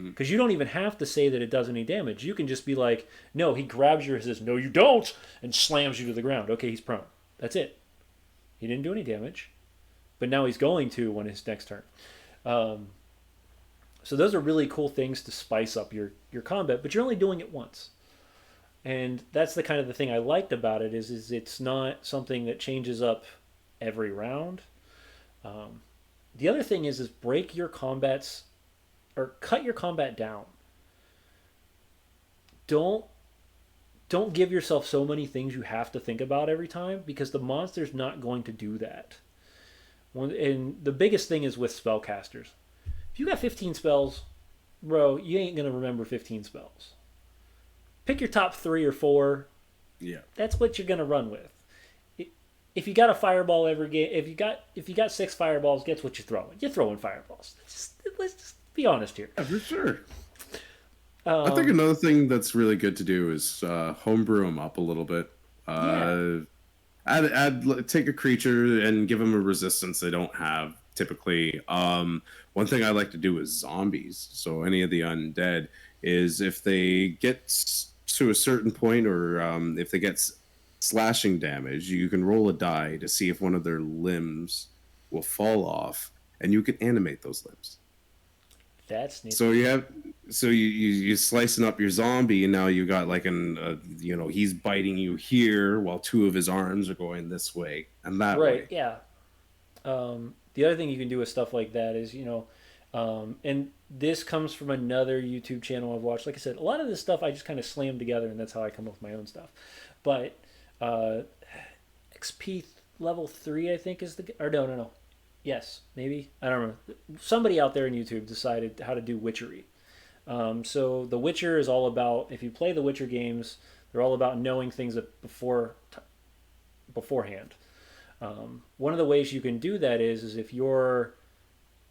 Because you don't even have to say that it does any damage. You can just be like, no, he grabs you and says, no, you don't, and slams you to the ground. Okay, he's prone. That's it. He didn't do any damage, but now he's going to when his next turn. So those are really cool things to spice up your combat, but you're only doing it once. And that's the kind of the thing I liked about it is it's not something that changes up every round. The other thing is break your combats, or cut your combat down. Don't give yourself so many things you have to think about every time, because the monster's not going to do that. And the biggest thing is with spellcasters. If you got 15 spells, bro, you ain't going to remember 15 spells. Pick your top 3 or 4. Yeah. That's what you're going to run with. If you got a fireball every game, if you got 6 fireballs, guess what you're throwing? You're throwing fireballs. Let's just be honest here. Yeah, for sure. I think another thing that's really good to do is homebrew them up a little bit. Take a creature and give them a resistance they don't have typically. One thing I like to do is zombies. So any of the undead is if they get to a certain point, or if they get slashing damage, you can roll a die to see if one of their limbs will fall off, and you can animate those limbs. That's neat. So you slicing up your zombie, and now you got like he's biting you here while 2 of his arms are going this way and that way. Right. Yeah. The other thing you can do with stuff like that is and this comes from another YouTube channel I've watched. Like I said, a lot of this stuff I just kind of slam together, and that's how I come up with my own stuff. But XP level 3, I think, is no. Yes, maybe. I don't know. Somebody out there in YouTube decided how to do witchery. So The Witcher is all about, if you play the Witcher games, they're all about knowing things beforehand. One of the ways you can do that is if you're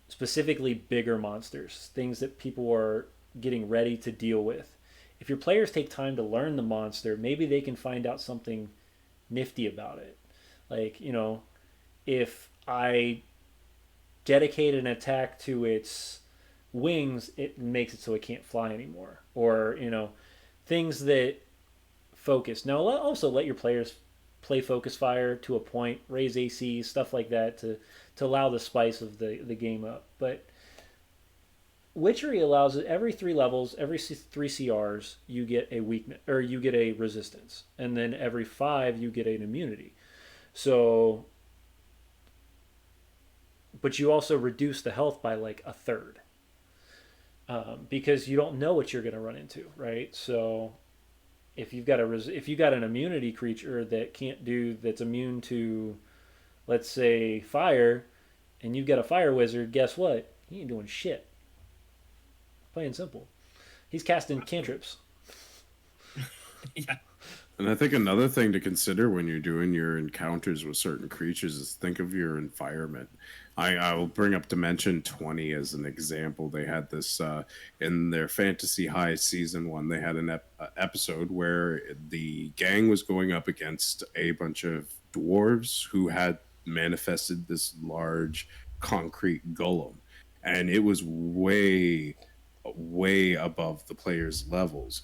specifically bigger monsters, things that people are getting ready to deal with. If your players take time to learn the monster, maybe they can find out something nifty about it. Like, if I dedicate an attack to its wings, it makes it so it can't fly anymore. Or, things that focus. Now, also let your players play focus fire to a point, raise AC, stuff like that to allow the spice of the game up. But Witchery allows it every 3 levels, every 3 CRs, you get a weakness or you get a resistance, and then every 5 you get an immunity. So, but you also reduce the health by like a third because you don't know what you're going to run into, right? So if you've got if you got an immunity creature that can't do that's immune to, let's say, fire, and you've got a fire wizard, guess what? He ain't doing shit. Plain and simple. He's casting cantrips. Yeah. And I think another thing to consider when you're doing your encounters with certain creatures is think of your environment. I will bring up Dimension 20 as an example. They had this in their Fantasy High Season 1. They had an episode where the gang was going up against a bunch of dwarves who had manifested this large concrete golem. And it was way above the players' levels.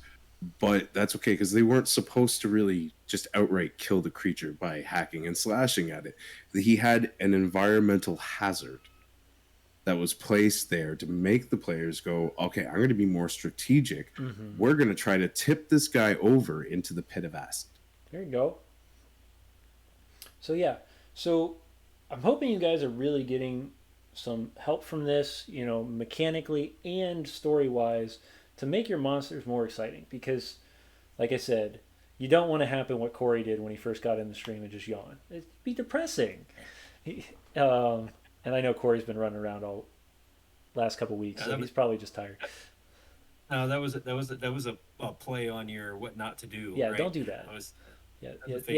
But that's okay because they weren't supposed to really just outright kill the creature by hacking and slashing at it. He had an environmental hazard that was placed there to make the players go, okay, I'm going to be more strategic. Mm-hmm. We're going to try to tip this guy over into the pit of acid. There you go. So yeah, so I'm hoping you guys are really getting some help from this, mechanically and story wise, to make your monsters more exciting. Because, like I said, you don't want to happen what Corey did when he first got in the stream and just yawn. It'd be depressing. And I know Corey's been running around all last couple weeks, so he's probably just tired. No, that was a play on your what not to do. Yeah, right? don't do that.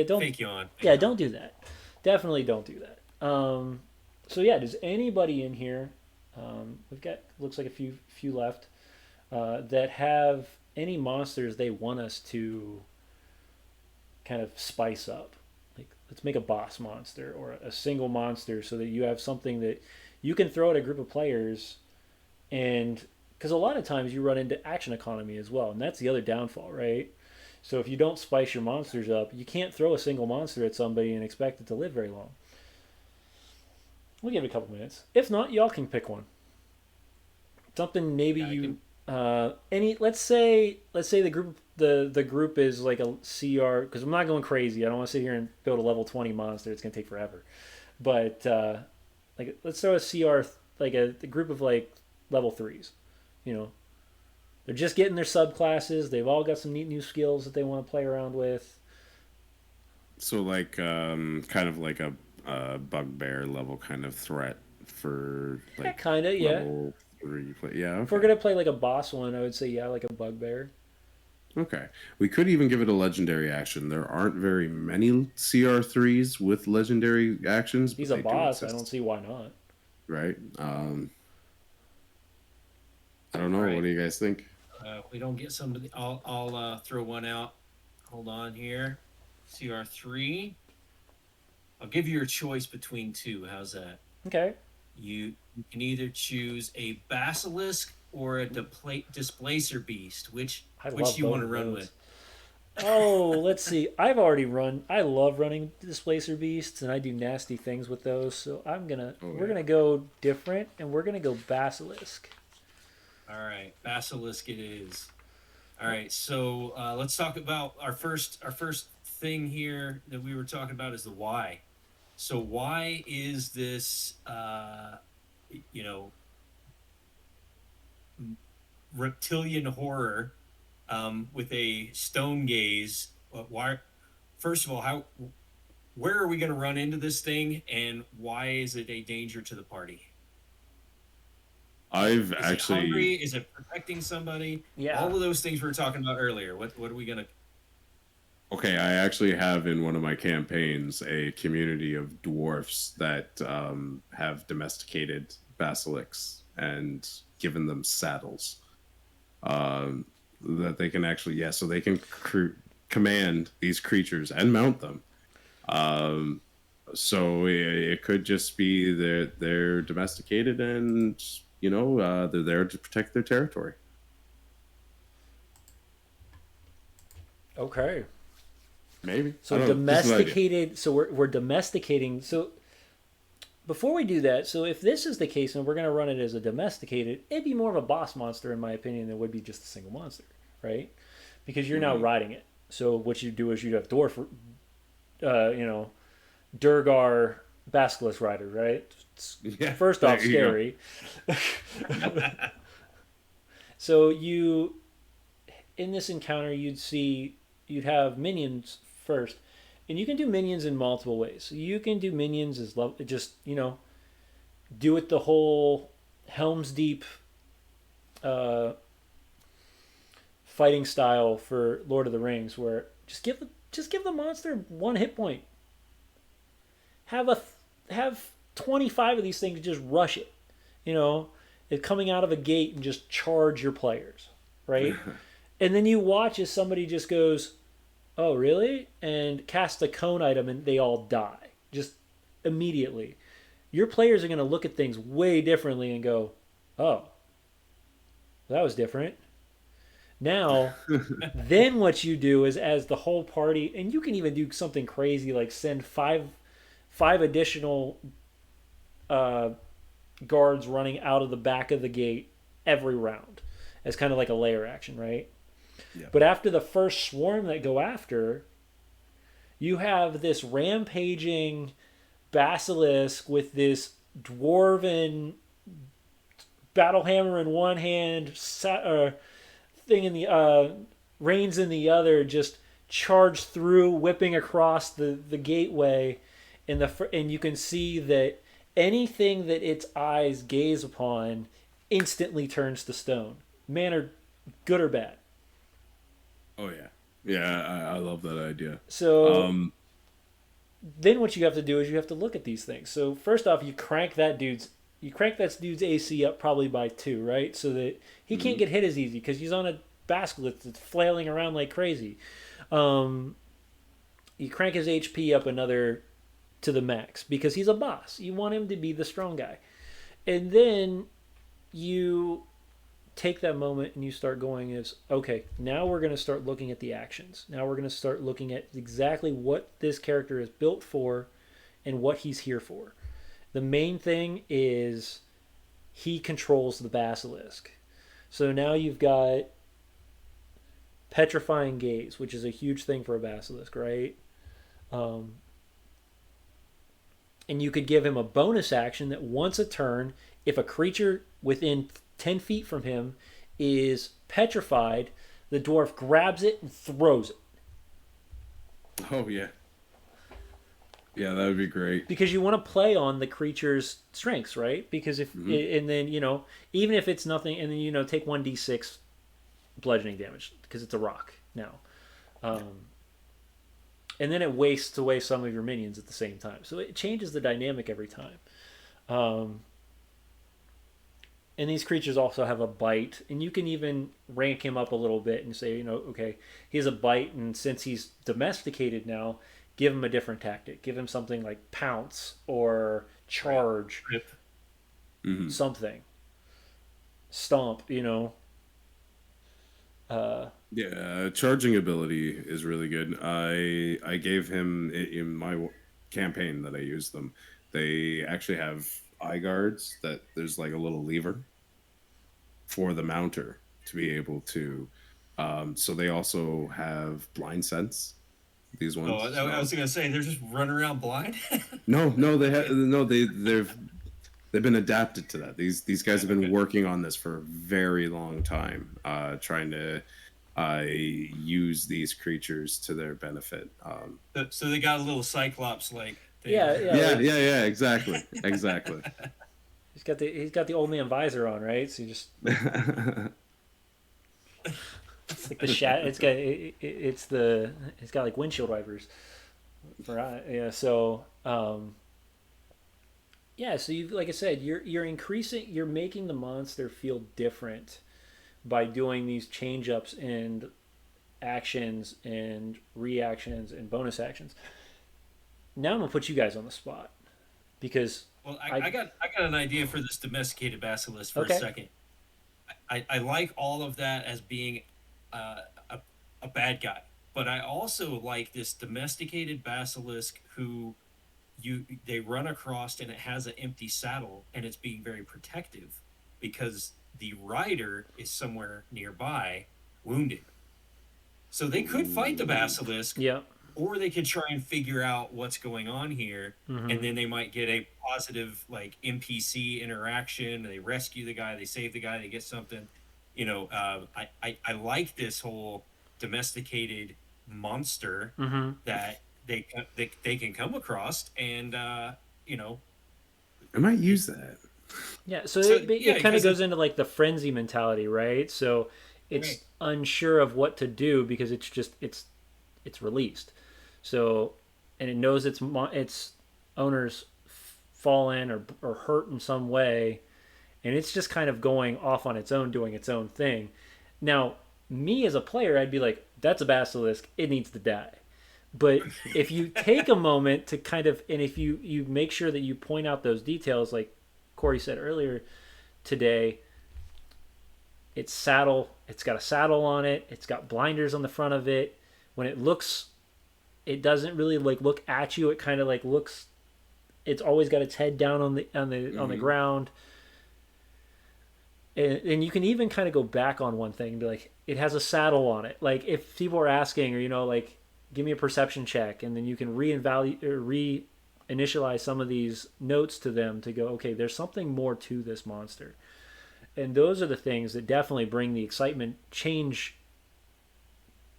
Don't fake yawn. Don't do that. Definitely don't do that. So yeah, does anybody in here? We've got looks like a few left that have any monsters they want us to kind of spice up. Like let's make a boss monster or a single monster so that you have something that you can throw at a group of players, and because a lot of times you run into action economy as well, and that's the other downfall, right? So if you don't spice your monsters up, you can't throw a single monster at somebody and expect it to live very long. We'll give it a couple minutes. If not, y'all can pick one. Something maybe let's say the group is like a CR, because I'm not going crazy. I don't want to sit here and build a level 20 monster. It's gonna take forever. But like let's throw a CR, like a group of like level 3s. They're just getting their subclasses. They've all got some neat new skills that they want to play around with. So like kind of like a bugbear level kind of threat for like level 3 play. Yeah, okay. If we're gonna play like a boss one, I would say like a bugbear. Okay, we could even give it a legendary action. There aren't very many CR3s with legendary actions. He's a boss. I don't see why not. Right. I don't know. Right. What do you guys think? If we don't get somebody, I'll throw one out. Hold on here. CR3. I'll give you your choice between two. How's that? Okay. You can either choose a Basilisk or a Displacer Beast. Which do you want to run with? Oh, let's see. I love running Displacer Beasts, and I do nasty things with those. So we're gonna go different, and we're gonna go Basilisk. All right, Basilisk it is. All right, so let's talk about our first thing here that we were talking about is the why. So why is this, reptilian horror with a stone gaze? Why? First of all, where are we going to run into this thing, and why is it a danger to the party? Is it hungry? Is it protecting somebody? Yeah. All of those things we were talking about earlier. What are we going to... Okay, I actually have in one of my campaigns a community of dwarfs that have domesticated basilisks and given them saddles that they can actually, so they can command these creatures and mount them. So it could just be that they're domesticated and, they're there to protect their territory. Okay. Maybe. I So don't know. Just an idea. domesticated. So we're domesticating. So before we do that, so if this is the case and we're going to run it as a domesticated, it'd be more of a boss monster in my opinion than it would be just a single monster, right? Because you're now Hmm. riding it. So what you do is you have dwarf, you know, Durgar Basilisk rider, right? It's Yeah. first off There you go. scary. So you in this encounter you'd have minions first, and you can do minions in multiple ways. So you can do minions as just do it the whole Helm's Deep uh, fighting style for Lord of the Rings, where just give the monster one hit point. Have 25 of these things just rush it. You know, it coming out of a gate and just charge your players, right? And then you watch as somebody just goes, "Oh, really?" and casts a cone item and they all die just immediately. Your players are going to look at things way differently and go, "Oh, that was different." Now, then what you do is as the whole party, and you can even do something crazy like send five additional uh, guards running out of the back of the gate every round as kind of like a layer action, right? Yeah. But after the first swarm that go after, you have this rampaging basilisk with this dwarven battle hammer in one hand, thing in the reins in the other, just charge through, whipping across the gateway, and you can see that anything that its eyes gaze upon instantly turns to stone, manner good or bad. Oh yeah. Yeah, I love that idea. So Um, then what you have to do is you have to look at these things. So first off, you crank that dude's AC up probably by 2, right? So that he can't mhm. get hit as easy because he's on a basket that's flailing around like crazy. Um, you crank his HP up another to the max because he's a boss. You want him to be the strong guy, and then you take that moment and you start going is okay, now we're going to start looking at the actions. Now we're going to start looking at exactly what this character is built for and what he's here for. The main thing is he controls the basilisk. So now you've got petrifying gaze, which is a huge thing for a basilisk, right? Um, and you could give him a bonus action that once a turn, if a creature within 10 feet from him is petrified, the dwarf grabs it and throws it. Oh yeah. Yeah, that would be great. Because you want to play on the creature's strengths, right? Because if, Hmm. and then, even if it's nothing, and then, take 1d6 bludgeoning damage because it's a rock now. Um, and then it wastes away some of your minions at the same time. So it changes the dynamic every time. Um, and these creatures also have a bite, and you can even rank him up a little bit and say, okay, he has a bite, and since he's domesticated now, give him a different tactic. Give him something like pounce or Right. charge, Rip. Hmm. something, stomp. Yeah, charging ability is really good. I gave him in my campaign that I used them. They actually have eye guards that there's like a little lever for the mounter to be able to. So they also have blind sense. These Oh, ones. I was gonna say they're just running around blind. No, no, no. They've been adapted to that. These guys have been Okay. working on this for a very long time, trying to use these creatures to their benefit. So they got a little cyclops like thing. Yeah, yeah. Yeah, Like, yeah, yeah. Exactly, exactly. he's got the old man visor on, right? So you just it's like the shat. It's got like windshield wipers for yeah. So yeah. So you like I said, you're making the monster feel different by doing these change ups and actions and reactions and bonus actions. Now I'm gonna put you guys on the spot because Well, I I got an idea for this domesticated basilisk for a okay. second. I like all of that as being a bad guy, but I also like this domesticated basilisk who they run across and it has an empty saddle and it's being very protective because the rider is somewhere nearby wounded. So they could fight the Ooh. basilisk, Yeah. or they could try and figure out what's going on here, and Hmm. then they might get a positive like NPC interaction. They rescue the guy, they save the guy, they get something. I like this whole domesticated monster Hmm. that they can come across, and you know I might it. use that. Yeah, so So it yeah, kind of because goes into like the frenzy mentality, right? So right, it's unsure of what to do because it's released. So and it knows its owners fallen or hurt in some way, and it's just kind of going off on its own, doing its own thing. Now, me as a player, I'd be like, "That's a basilisk. It needs to die." But if you take a moment to kind of, and if you make sure that you point out those details, like Corey said earlier today, it's got a saddle on it, it's got blinders on the front of it. When it looks, it doesn't really like look at you. It kind of like looks. It's always got its head down on the Hmm. ground. And you can even kind of go back on one thing and be like, it has a saddle on it. Like if people are asking, or like, give me a perception check, and then you can reinitialize some of these notes to them to go, okay, there's something more to this monster. And those are the things that definitely bring the excitement change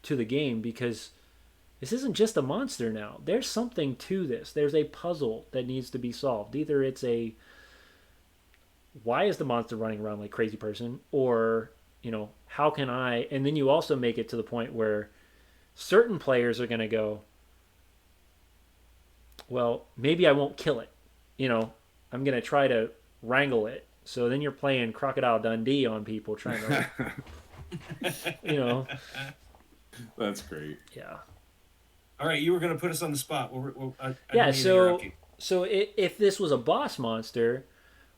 to the game, because this isn't just a monster now. There's something to this. There's a puzzle that needs to be solved. Either it's a, why is the monster running around like crazy person, or how can I, and then you also make it to the point where certain players are going to go, well, maybe I won't kill it. you know I'm going to try to wrangle it. So then you're playing Crocodile Dundee on people, trying to, like, you know That's great. yeah. all right, you were going to put us on the spot. I Yeah, didn't mean to interrupt so you. if this was a boss monster,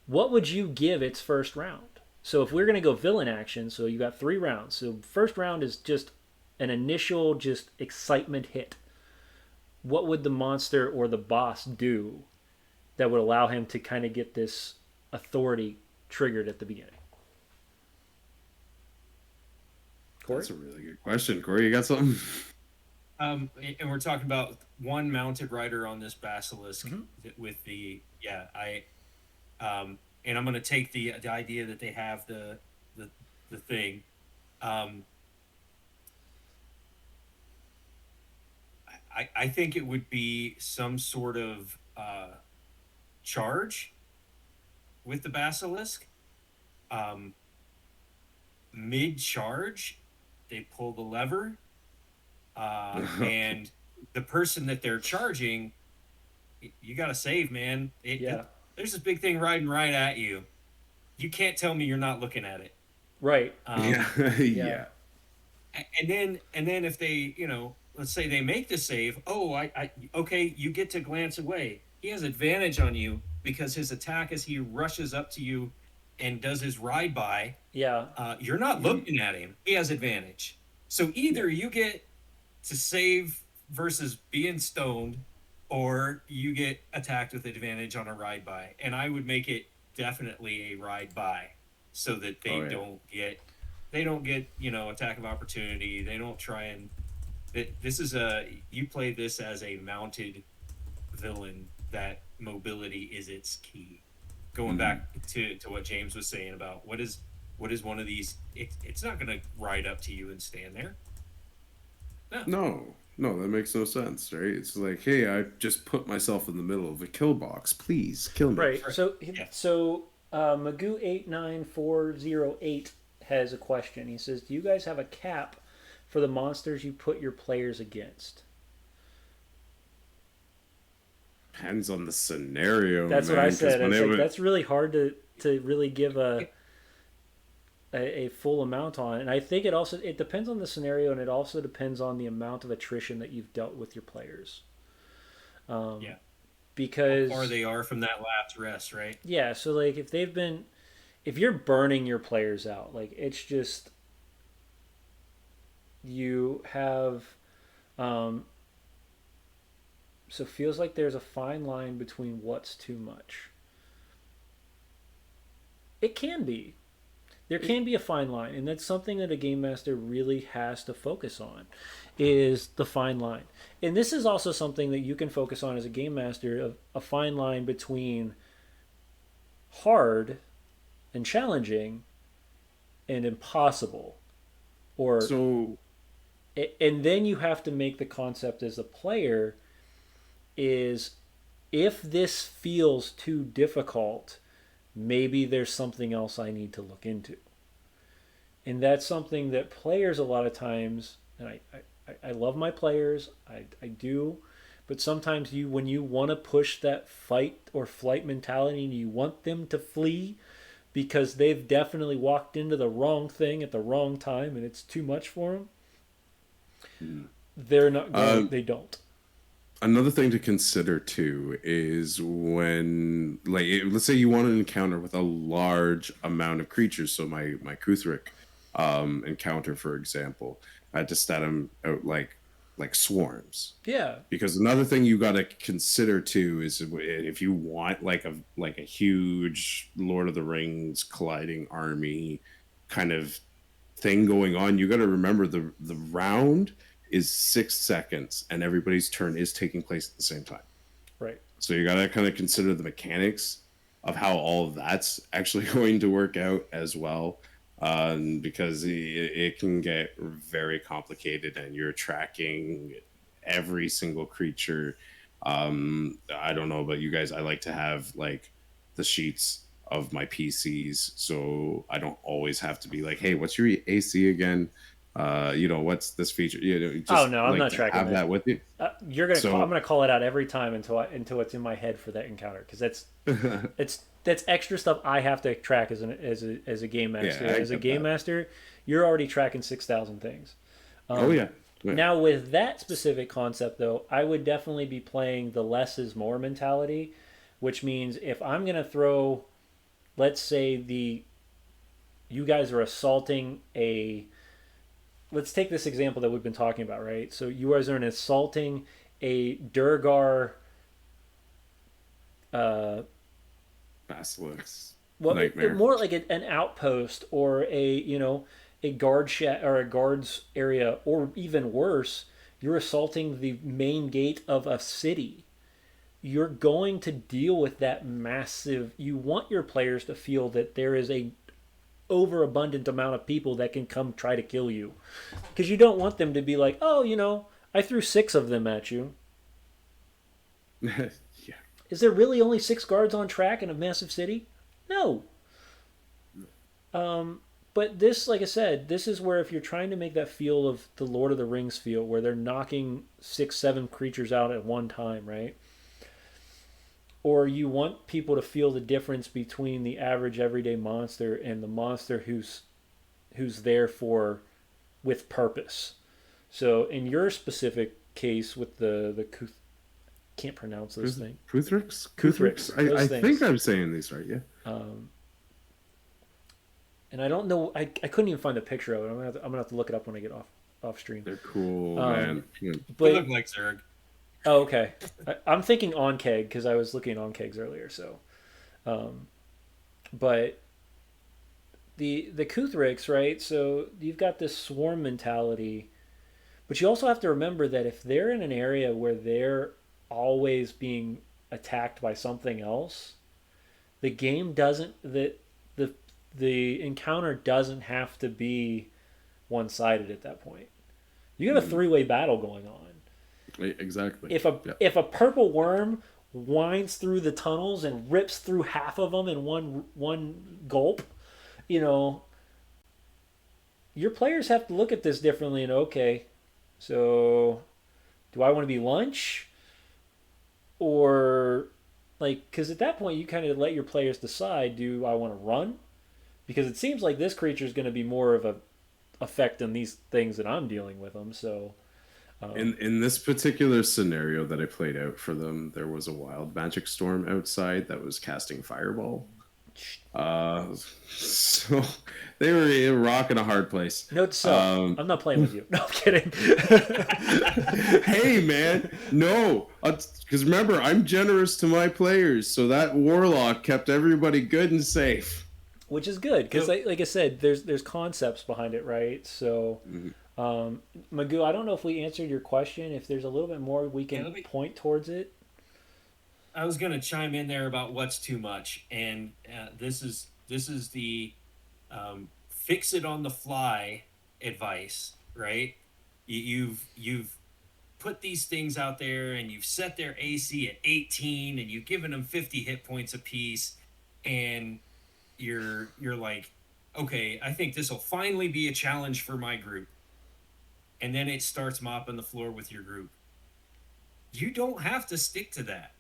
what would you give its first round? So if we're going to go villain action, so you got 3 rounds. So first round is just an initial just excitement hit. What would the monster or the boss do that would allow him to kind of get this authority triggered at the beginning? Corey? That's a really good question, Corey. You got something? And we're talking about one mounted rider on this basilisk Mm-hmm. with the yeah I and I'm going to take the idea that they have the the thing. Um, I think it would be some sort of charge with the basilisk. Um, Mid charge, they pull the lever, and the person that they're charging, you got to save, man. Yeah. There's this big thing riding right at you. You can't tell me you're not looking at it. Right. Um, Yeah, Yeah. yeah. and then if they, let's say they make the save, oh, okay, you get to glance away. He has advantage on you because his attack as he rushes up to you and does his ride by, Yeah. you're not Mhm. looking at him. He has advantage. So either you get to save versus being stoned, or you get attacked with advantage on a ride by. And I would make it definitely a ride by, so that Oh yeah. they don't get attack of opportunity. They don't try and this is a you play this as a mounted villain that mobility is its key. Going Hmm. back to what James was saying about what is one of these, it's not going to ride up to you and stand there. No. No, no, that makes no sense, right? It's like, hey, I just put myself in the middle of a kill box. Please kill me. Right. Right. So Yeah. Magoo89408 has a question. He says, "Do you guys have a cap for the monsters you put your players against?" Depends on the scenario, That's what I man. Because said. when It's it like would, that's really hard to really give a full amount on. And I think it depends on the scenario, and it also depends on the amount of attrition that you've dealt with your players. Um, Yeah. How far because they are from that last rest, right? yeah, so like if you're burning your players out, like it's just, you have Um, so feels like there's a fine line between what's too much. It can be. There can be a fine line, and that's something that a game master really has to focus on, is the fine line. And this is also something that you can focus on as a game master, of a fine line between hard and challenging and impossible, or So and then you have to make the concept as a player is, if this feels too difficult, maybe there's something else I need to look into. And that's something that players a lot of times, and I love my players, I do, but sometimes when you want to push that fight or flight mentality and you want them to flee because they've definitely walked into the wrong thing at the wrong time and it's too much for them, they're not going, um, they don't. another thing to consider too is when, like, let's say you want an encounter with a large amount of creatures. So my Kuthrik encounter, for example, I had to stat them out like swarms. Yeah, Because another thing you got to consider too is if you want like a huge Lord of the Rings colliding army kind of thing going on, you got to remember the round is 6 seconds and everybody's turn is taking place at the same time. right. So you got to kind of consider the mechanics of how all of that's actually going to work out as well. Because it can get very complicated and you're tracking every single creature. I don't know about you guys. I like to have like the sheets of my PCs so I don't always have to be like, hey, what's your AC again? What's this feature? Oh Just no, I'm like not to tracking have that. that with you. I'm So gonna call it out every time until it's in my head for that encounter, because that's extra stuff I have to track as a game master. yeah, I As a get game that. master, you're already tracking 6,000 things. Oh yeah, yeah. Now, with that specific concept, though, I would definitely be playing the less is more mentality, which means if I'm gonna throw, let's say you guys are assaulting a, let's take this example that we've been talking about, right? So you guys are assaulting a Durgar, uh, Basilisk well, nightmare. more like an outpost, or a guard or a guard's area, or even worse, you're assaulting the main gate of a city. You're going to deal with that massive. You want your players to feel that there is a overabundant amount of people that can come try to kill you, because you don't want them to be like, oh, I threw six of them at you. Yeah. Is there really only six guards on track in a massive city? No. But this, like I said, this is where, if you're trying to make that feel of the Lord of the Rings feel, where they're knocking six, seven creatures out at one time, right? Or you want people to feel the difference between the average everyday monster and the monster who's there for, with purpose. So in your specific case with the can't pronounce those things. Kuthrix? Kuthrix, I those think things. I'm saying these right, yeah. And I don't know. I couldn't even find a picture of it. I'm gonna have to look it up when I get off stream. They're cool, Um, man. Yeah. They But look like Zerg. oh, okay. I'm thinking on keg because I was looking on kegs earlier. So, but the Kuthrix, right? So you've got this swarm mentality, but you also have to remember that if they're in an area where they're always being attacked by something else, the game doesn't the the encounter doesn't have to be one sided at that point. You have a Mm, three-way battle going on. exactly. If a Yeah. if a purple worm winds through the tunnels and rips through half of them in one gulp, you know, your players have to look at this differently. And okay, so do I want to be lunch, or like, because at that point you kind of let your players decide, do I want to run, because it seems like this creature is going to be more of a effect on these things that I'm dealing with them. So In this particular scenario that I played out for them, there was a wild magic storm outside that was casting fireball. So they were in a rock and a hard place. Note to self: I'm not playing with you. No, I'm kidding. Hey man, no, because remember, I'm generous to my players, so that warlock kept everybody good and safe. Which is good because, So, like I said, there's concepts behind it, right? So, Mhm. Magoo, I don't know if we answered your question. If there's a little bit more we yeah, can point towards it. I was going to chime in there about what's too much, and this is the fix it on the fly advice, right? You've put these things out there, and you've set their AC at 18, and you've given them 50 hit points apiece, and you're like, okay, I think this will finally be a challenge for my group, and then it starts mopping the floor with your group. You don't have to stick to that.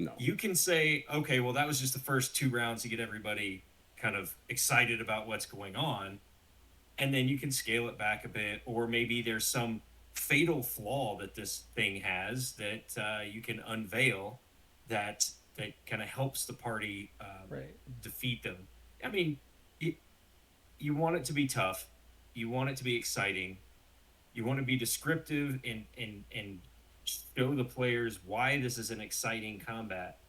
No. You can say, okay, well, that was just the first 2 rounds to get everybody kind of excited about what's going on. And then you can scale it back a bit. Or maybe there's some fatal flaw that this thing has that you can unveil that kind of helps the party Right. defeat them. I mean, you want it to be tough. You want it to be exciting. You want to be descriptive and show the players why this is an exciting combat.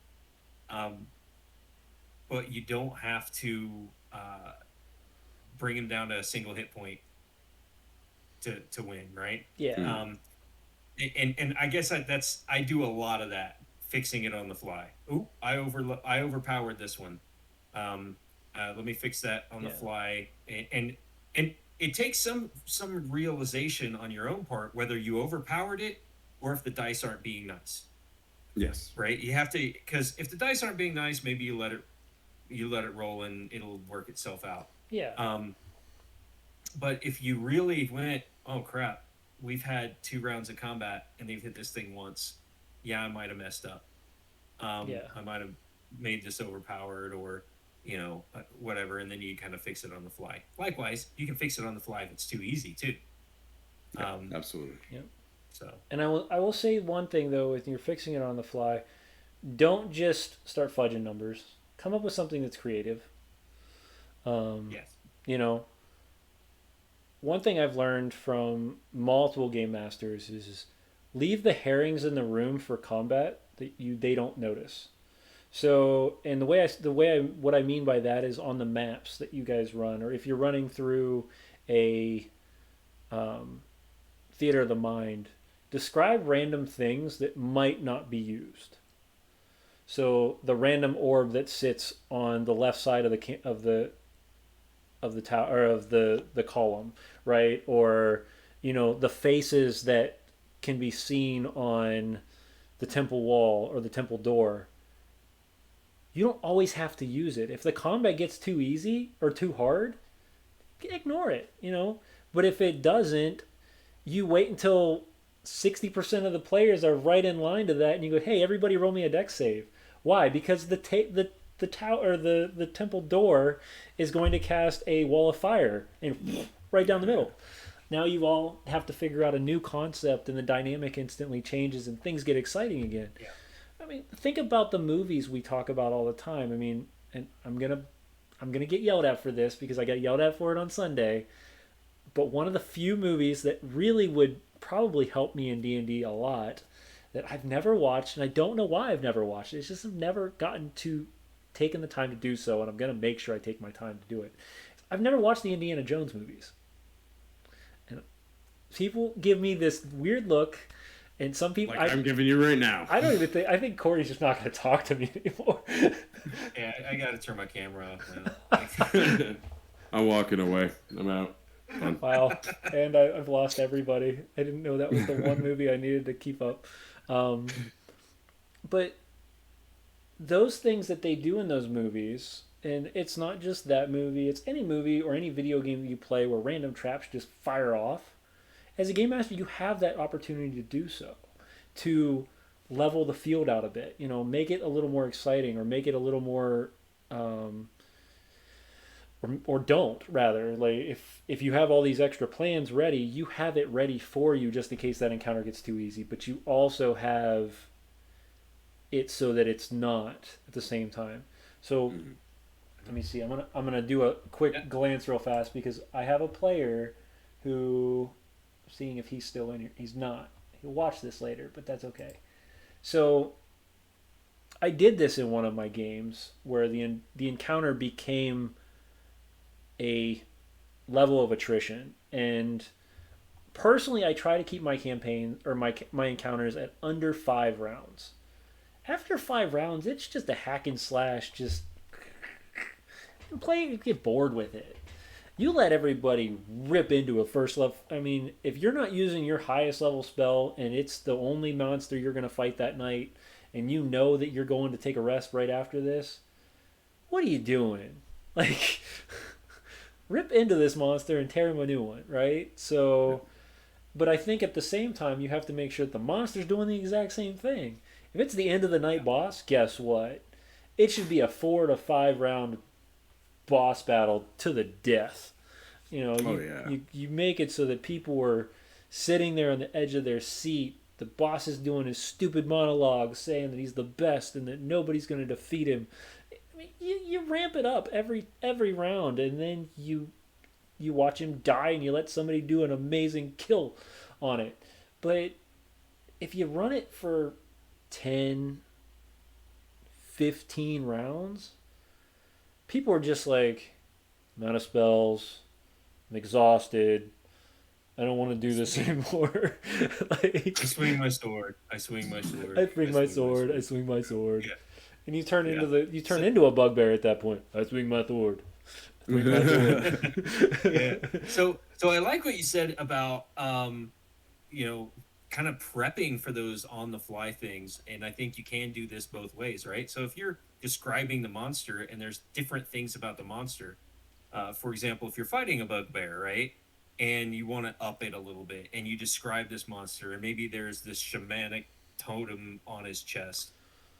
Um, but you don't have to bring him down to a single hit point to win, right? Yeah. And I guess I do a lot of that, fixing it on the fly. Ooh, I overpowered this one. Let me fix that on the Yeah. fly, and it takes some realization on your own part whether you overpowered it or if the dice aren't being nice, Yes. right? You have to, because if the dice aren't being nice, maybe you let it roll and it'll work itself out. Yeah. But if you really went, oh crap, we've had 2 rounds of combat and they've hit this thing once, yeah, I might have messed up. Yeah. I might have made this overpowered or whatever, and then you kind of fix it on the fly. Likewise, you can fix it on the fly if it's too easy too. Yeah, absolutely. So And I will say one thing though, if you're fixing it on the fly, don't just start fudging numbers. Come up with something that's creative. yes, You know, one thing I've learned from multiple game masters is leave the herrings in the room for combat that they don't notice. So, and what I mean by that is on the maps that you guys run, or if you're running through a um, theater of the mind, describe random things that might not be used. So the random orb that sits on the left side of the tower or of the column, right? Or the faces that can be seen on the temple wall or the temple door. You don't always have to use it. If the combat gets too easy or too hard, ignore it. But if it doesn't, you wait until 60% of the players are right in line to that and you go, "Hey, everybody roll me a dex save." Why? Because the tower or the temple door is going to cast a wall of fire and right down the middle. Now you all have to figure out a new concept and the dynamic instantly changes and things get exciting again. Yeah. I mean, think about the movies we talk about all the time. I mean, and I'm gonna get yelled at for this because I got yelled at for it on Sunday. But one of the few movies that really would probably help me in D&D a lot that I've never watched, and I don't know why I've never watched it. It's just I've never gotten to taken the time to do so, and I'm gonna make sure I take my time to do it. I've never watched the Indiana Jones movies, and people give me this weird look, and some people Like I'm giving you right now. I don't even think I think Corey's just not going to talk to me anymore. yeah, I got to turn my camera off now. I'm walking away. I'm out. Wow, and I've lost everybody. I didn't know that was the one movie I needed to keep up. But those things that they do in those movies, and it's not just that movie, it's any movie or any video game that you play where random traps just fire off. As a game master, you have that opportunity to do so, to level the field out a bit, make it a little more exciting or make it a little more, or don't rather. Like if you have all these extra plans ready, you have it ready for you just in case that encounter gets too easy, but you also have it so that it's not at the same time. So Let me see. I'm gonna do a quick glance real fast because I have a player who, seeing if he's still in here. He's not. He'll watch this later, but that's okay. So I did this in one of my games where the encounter became a level of attrition, and personally, I try to keep my campaign or my encounters at under 5 rounds. After 5 rounds, it's just a hack and slash. Just play, get bored with it. You let everybody rip into a first level. I mean, if you're not using your highest level spell and it's the only monster you're going to fight that night, and you know that you're going to take a rest right after this, what are you doing? Like, rip into this monster and tear him a new one, right? So, but I think at the same time, you have to make sure that the monster's doing the exact same thing. If it's the end of the night boss, guess what? It should be a 4 to 5 round boss battle to the death. You know, you make it so that people are sitting there on the edge of their seat. The boss is doing his stupid monologue saying that he's the best and that nobody's going to defeat him. I mean, you ramp it up every round, and then you watch him die and you let somebody do an amazing kill on it. But if you run it for 10, 15 rounds, people are just like, I'm out of spells, I'm exhausted, I don't want to do this anymore. Like, I swing my sword. I swing my sword. I swing my sword. I swing my sword. Yeah. And you turn into a bugbear at that point. I swing my sword. Yeah. So I like what you said about kind of prepping for those on the fly things, and I think you can do this both ways, right? So if you're describing the monster and there's different things about the monster, for example, if you're fighting a bugbear, right, and you want to up it a little bit, and you describe this monster, and maybe there's this shamanic totem on his chest,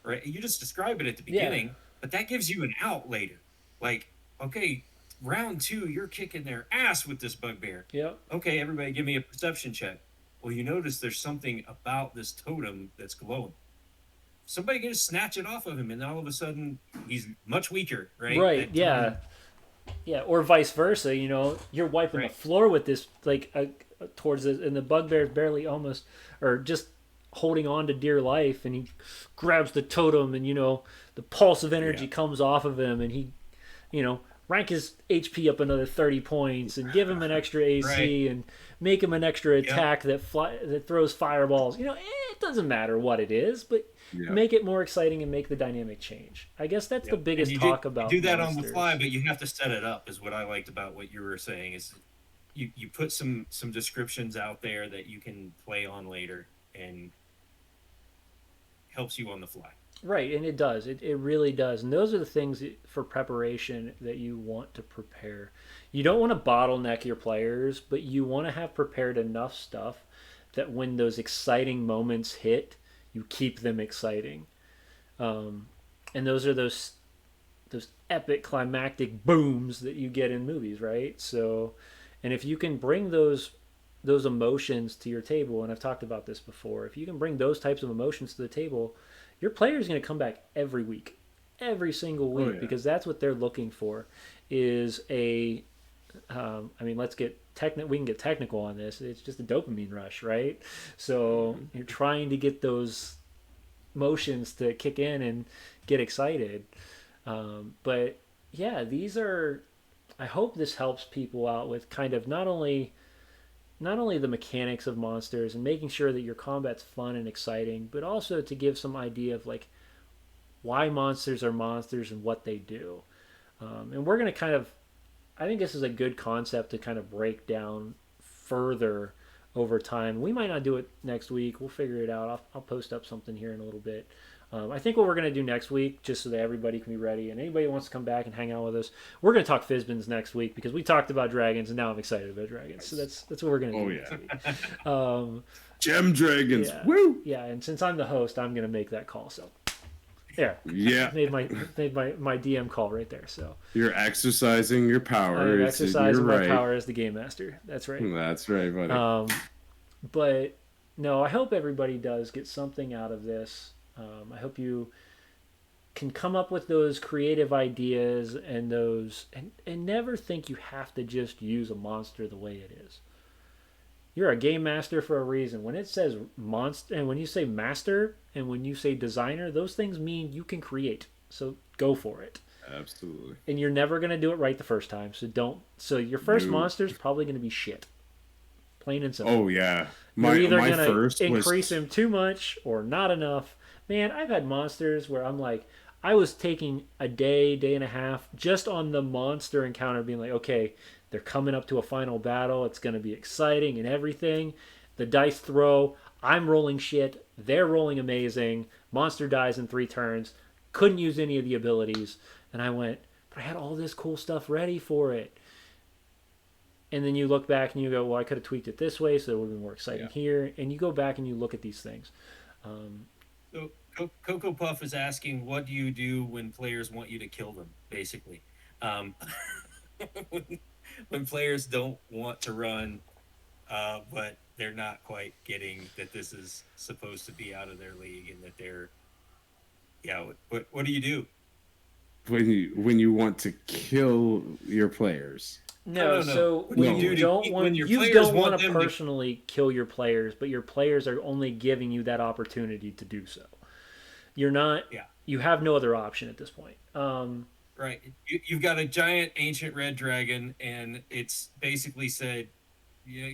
right? You just describe it at the beginning, but that gives you an out later. Like, okay, round 2, you're kicking their ass with this bugbear. Yep. Okay, everybody give me a perception check. Well, you notice there's something about this totem that's glowing. Somebody can just snatch it off of him, and all of a sudden, he's much weaker, right? Right, yeah. Yeah, or vice versa, you know, you're wiping the floor with this, like, towards it, and the bugbear's barely almost, or just holding on to dear life, and he grabs the totem, and, you know, the pulse of energy comes off of him, and he, you know, rank his HP up another 30 points, and give him an extra AC, and make him an extra attack that throws fireballs. You know, it doesn't matter what it is, but make it more exciting and make the dynamic change. I guess that's the biggest talk about. You do that monsters. On the fly, but you have to set it up. Is what I liked about what you were saying. Is you put some descriptions out there that you can play on later, and helps you on the fly. Right, and it does. It really does. And those are the things for preparation that you want to prepare. You don't want to bottleneck your players, but you want to have prepared enough stuff that when those exciting moments hit, you keep them exciting. And those are those epic climactic booms that you get in movies, right? So, and if you can bring those emotions to your table, and I've talked about this before, if you can bring those types of emotions to the table, your player is going to come back every week, every single week, because that's what they're looking for. Is a, I mean, we can get technical on this. It's just a dopamine rush, right? So you're trying to get those motions to kick in and get excited. But yeah, these are. I hope this helps people out with kind of not only the mechanics of monsters and making sure that your combat's fun and exciting, but also to give some idea of like why monsters are monsters and what they do. And we're going to kind of, I think this is a good concept to kind of break down further over time. We might not do it next week. We'll figure it out. I'll post up something here in a little bit. I think what we're going to do next week, just so that everybody can be ready, and anybody who wants to come back and hang out with us, we're going to talk Fizbins next week because we talked about dragons, and now I'm excited about dragons. So that's what we're going to do next week. Gem dragons, woo! Yeah, and since I'm the host, I'm going to make that call. So there, made my DM call right there. So you're exercising your power. I'm exercising my power as the game master. That's right. That's right, buddy. But no, I hope everybody does get something out of this. I hope you can come up with those creative ideas and those and never think you have to just use a monster the way it is. You're a game master for a reason. When it says monster and when you say master and when you say designer, those things mean you can create. So go for it. Absolutely. And you're never going to do it right the first time. So don't. So your first No. monster is probably going to be shit. Plain and simple. Oh yeah, You're either my going first to was increase him too much or not enough. Man, I've had monsters where I'm like, I was taking a day, day and a half just on the monster encounter, being like, okay, they're coming up to a final battle. It's going to be exciting and everything. The dice throw. I'm rolling shit. They're rolling amazing. Monster dies in 3 turns. Couldn't use any of the abilities. And I went, but I had all this cool stuff ready for it. And then you look back and you go, well, I could have tweaked it this way so it would have been more exciting here. And you go back and you look at these things. So Coco Puff is asking, what do you do when players want you to kill them? Basically, when players don't want to run, but they're not quite getting that this is supposed to be out of their league and that they're, yeah. What do you do? when you want to kill your players. No, so What do No. you don't want when your you players don't want want to them to- personally kill your players, but your players are only giving you that opportunity to do so. You're not. Yeah. You have no other option at this point. Right. You've got a giant ancient red dragon, and it's basically said, you know,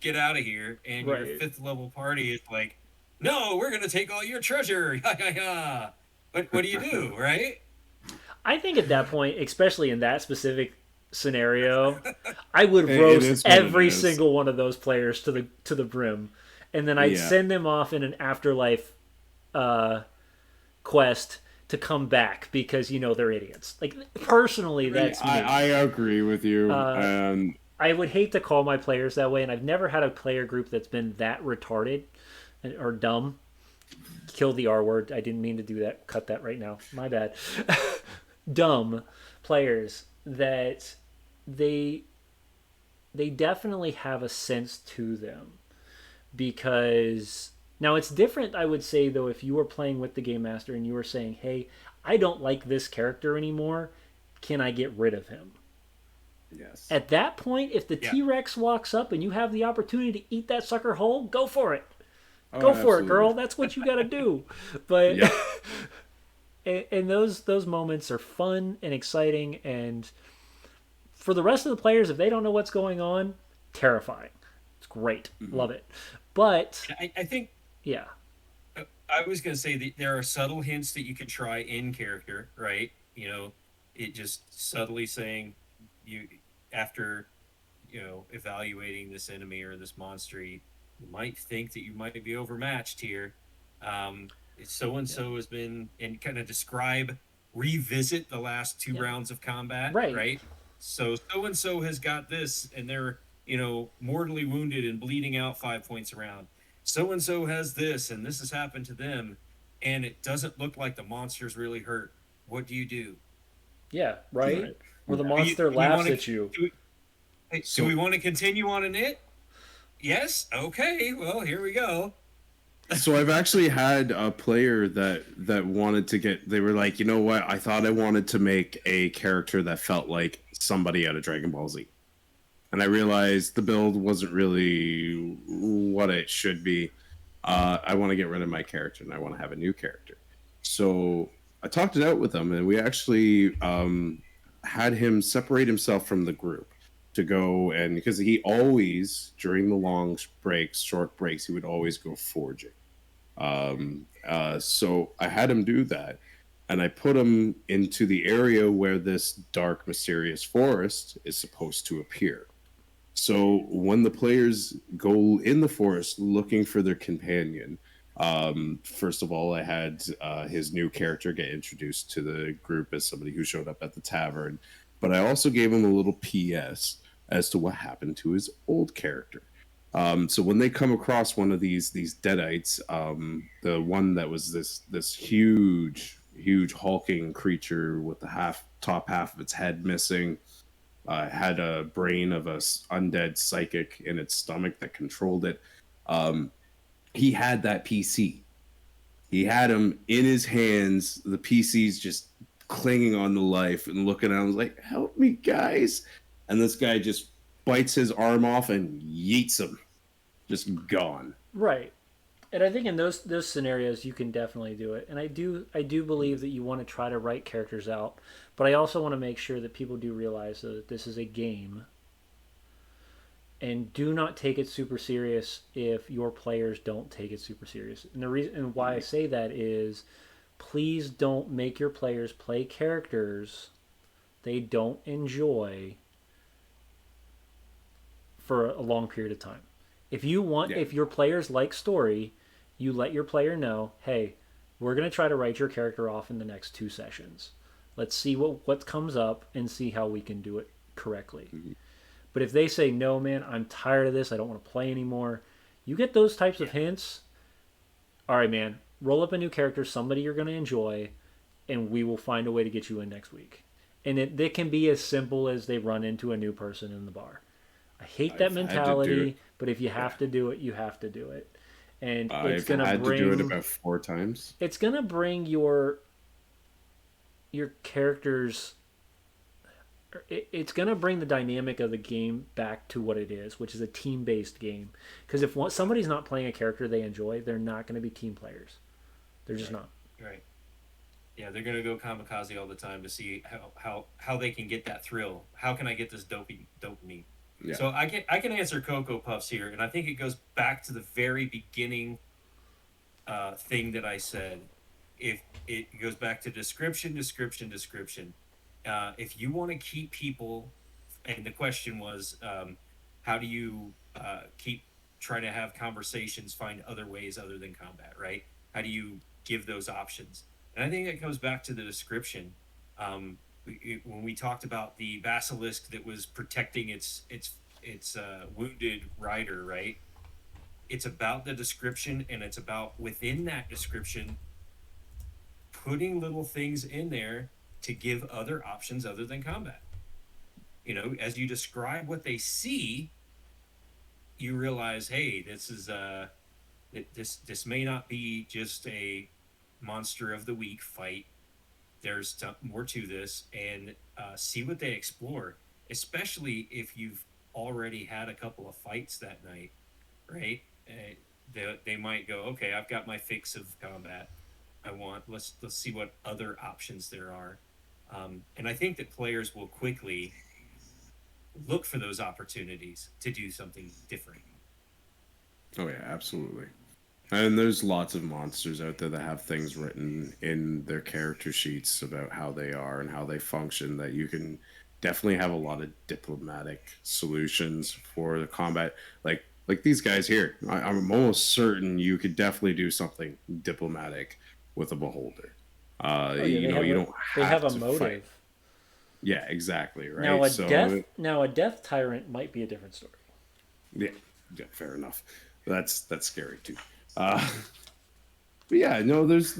get out of here. And your Right. 5th level party is like, no, we're going to take all your treasure. Ha ha ha. But what do you do, right? I think at that point, especially in that specific scenario, I would It roast is what it every is. single one of those players to the brim, and then I'd Yeah. send them off in an afterlife quest to come back because they're idiots. Like personally, that's me. I agree with you. I would hate to call my players that way, and I've never had a player group that's been that retarded or dumb. Kill the R word. I didn't mean to do that. Cut that right now. My bad. Dumb players that they definitely have a sense to them because now it's different. I would say though, if you were playing with the game master and you were saying, "Hey, I don't like this character anymore. Can I get rid of him?" Yes. At that point, if the Yeah. T-Rex walks up and you have the opportunity to eat that sucker whole, go for it. Oh, Go for it, absolutely. girl. That's what you got to do. But Yeah. and those moments are fun and exciting, and for the rest of the players, if they don't know what's going on, terrifying. It's great, love it. But I think yeah, I was going to say that there are subtle hints that you can try in character, right? You know, it just subtly saying you after evaluating this enemy or this monster, you might think that you might be overmatched here. So and so has been and kind of revisit the last 2 rounds of combat, Right. So and so has got this, and they're mortally wounded and bleeding out 5 points around. So and so has this, and this has happened to them, and it doesn't look like the monster's really hurt. What do you do? yeah, right. Right. Where the Do monster you laughs wanna- at you. Do we want to continue on in it? Yes. Okay. Well, here we go. So I've actually had a player that wanted to get. They were like, you know what? I thought I wanted to make a character that felt like somebody out of Dragon Ball Z, and I realized the build wasn't really what it should be. I want to get rid of my character, and I want to have a new character. So I talked it out with him, and we actually had him separate himself from the group to go, and because he always during the long breaks, short breaks, he would always go foraging. So I had him do that, and I put him into the area where this dark, mysterious forest is supposed to appear. So when the players go in the forest looking for their companion, first of all, I had his new character get introduced to the group as somebody who showed up at the tavern, but I also gave him a little PS as to what happened to his old character. So when they come across one of these deadites, the one that was this huge hulking creature with the top half of its head missing, had a brain of a undead psychic in its stomach that controlled it. He had that PC. He had him in his hands. The PC's just clinging on to life and looking at him like, "Help me, guys!" And this guy just bites his arm off and yeets him, just gone. Right. And I think in those scenarios you can definitely do it. And I do believe that you want to try to write characters out, but I also want to make sure that people do realize that this is a game, and do not take it super serious if your players don't take it super serious. And the reason and why I say that is, please don't make your players play characters they don't enjoy for a long period of time. Yeah, If your players like story, you let your player know, hey, we're going to try to write your character off in the next 2 sessions. Let's see what comes up and see how we can do it correctly. But if they say, no, man, I'm tired of this, I don't want to play anymore, you get those types of hints. All right, man, roll up a new character, somebody you're going to enjoy, and we will find a way to get you in next week. And it can be as simple as they run into a new person in the bar. I hate that I've had to do it. mentality, but if you Yeah, have to do it, you have to do it. And I've had to do it about 4 times. it's gonna bring your characters, it's going to bring the dynamic of the game back to what it is, which is a team-based game. Because if somebody's not playing a character they enjoy, they're not going to be team players. They're just Right. not. Right. Yeah, they're gonna go kamikaze all the time to see how they can get that thrill. How can I get this dopamine? Yeah, So I can answer Cocoa Puffs here, and I think it goes back to the very beginning thing that I said. If it goes back to description. If you want to keep people, and the question was, how do you keep trying to have conversations, find other ways other than combat, right? How do you give those options? And I think it goes back to the description. When we talked about the basilisk that was protecting its wounded rider, right? It's about the description, and it's about within that description putting little things in there to give other options other than combat. As you describe what they see, you realize, hey, this may not be just a monster of the week fight. There's more to this, and see what they explore, especially if you've already had a couple of fights that night, right? They might go, okay, I've got my fix of combat. Let's see what other options there are, and I think that players will quickly look for those opportunities to do something different. oh yeah, absolutely. And there's lots of monsters out there that have things written in their character sheets about how they are and how they function, that you can definitely have a lot of diplomatic solutions for the combat. Like these guys here, I'm almost certain you could definitely do something diplomatic with a beholder. Oh yeah, You don't they have have a to fight. motive. Yeah, exactly, Now right? So a death tyrant might be a different story. yeah, yeah, fair enough. That's scary too. Uh, But yeah, no, there's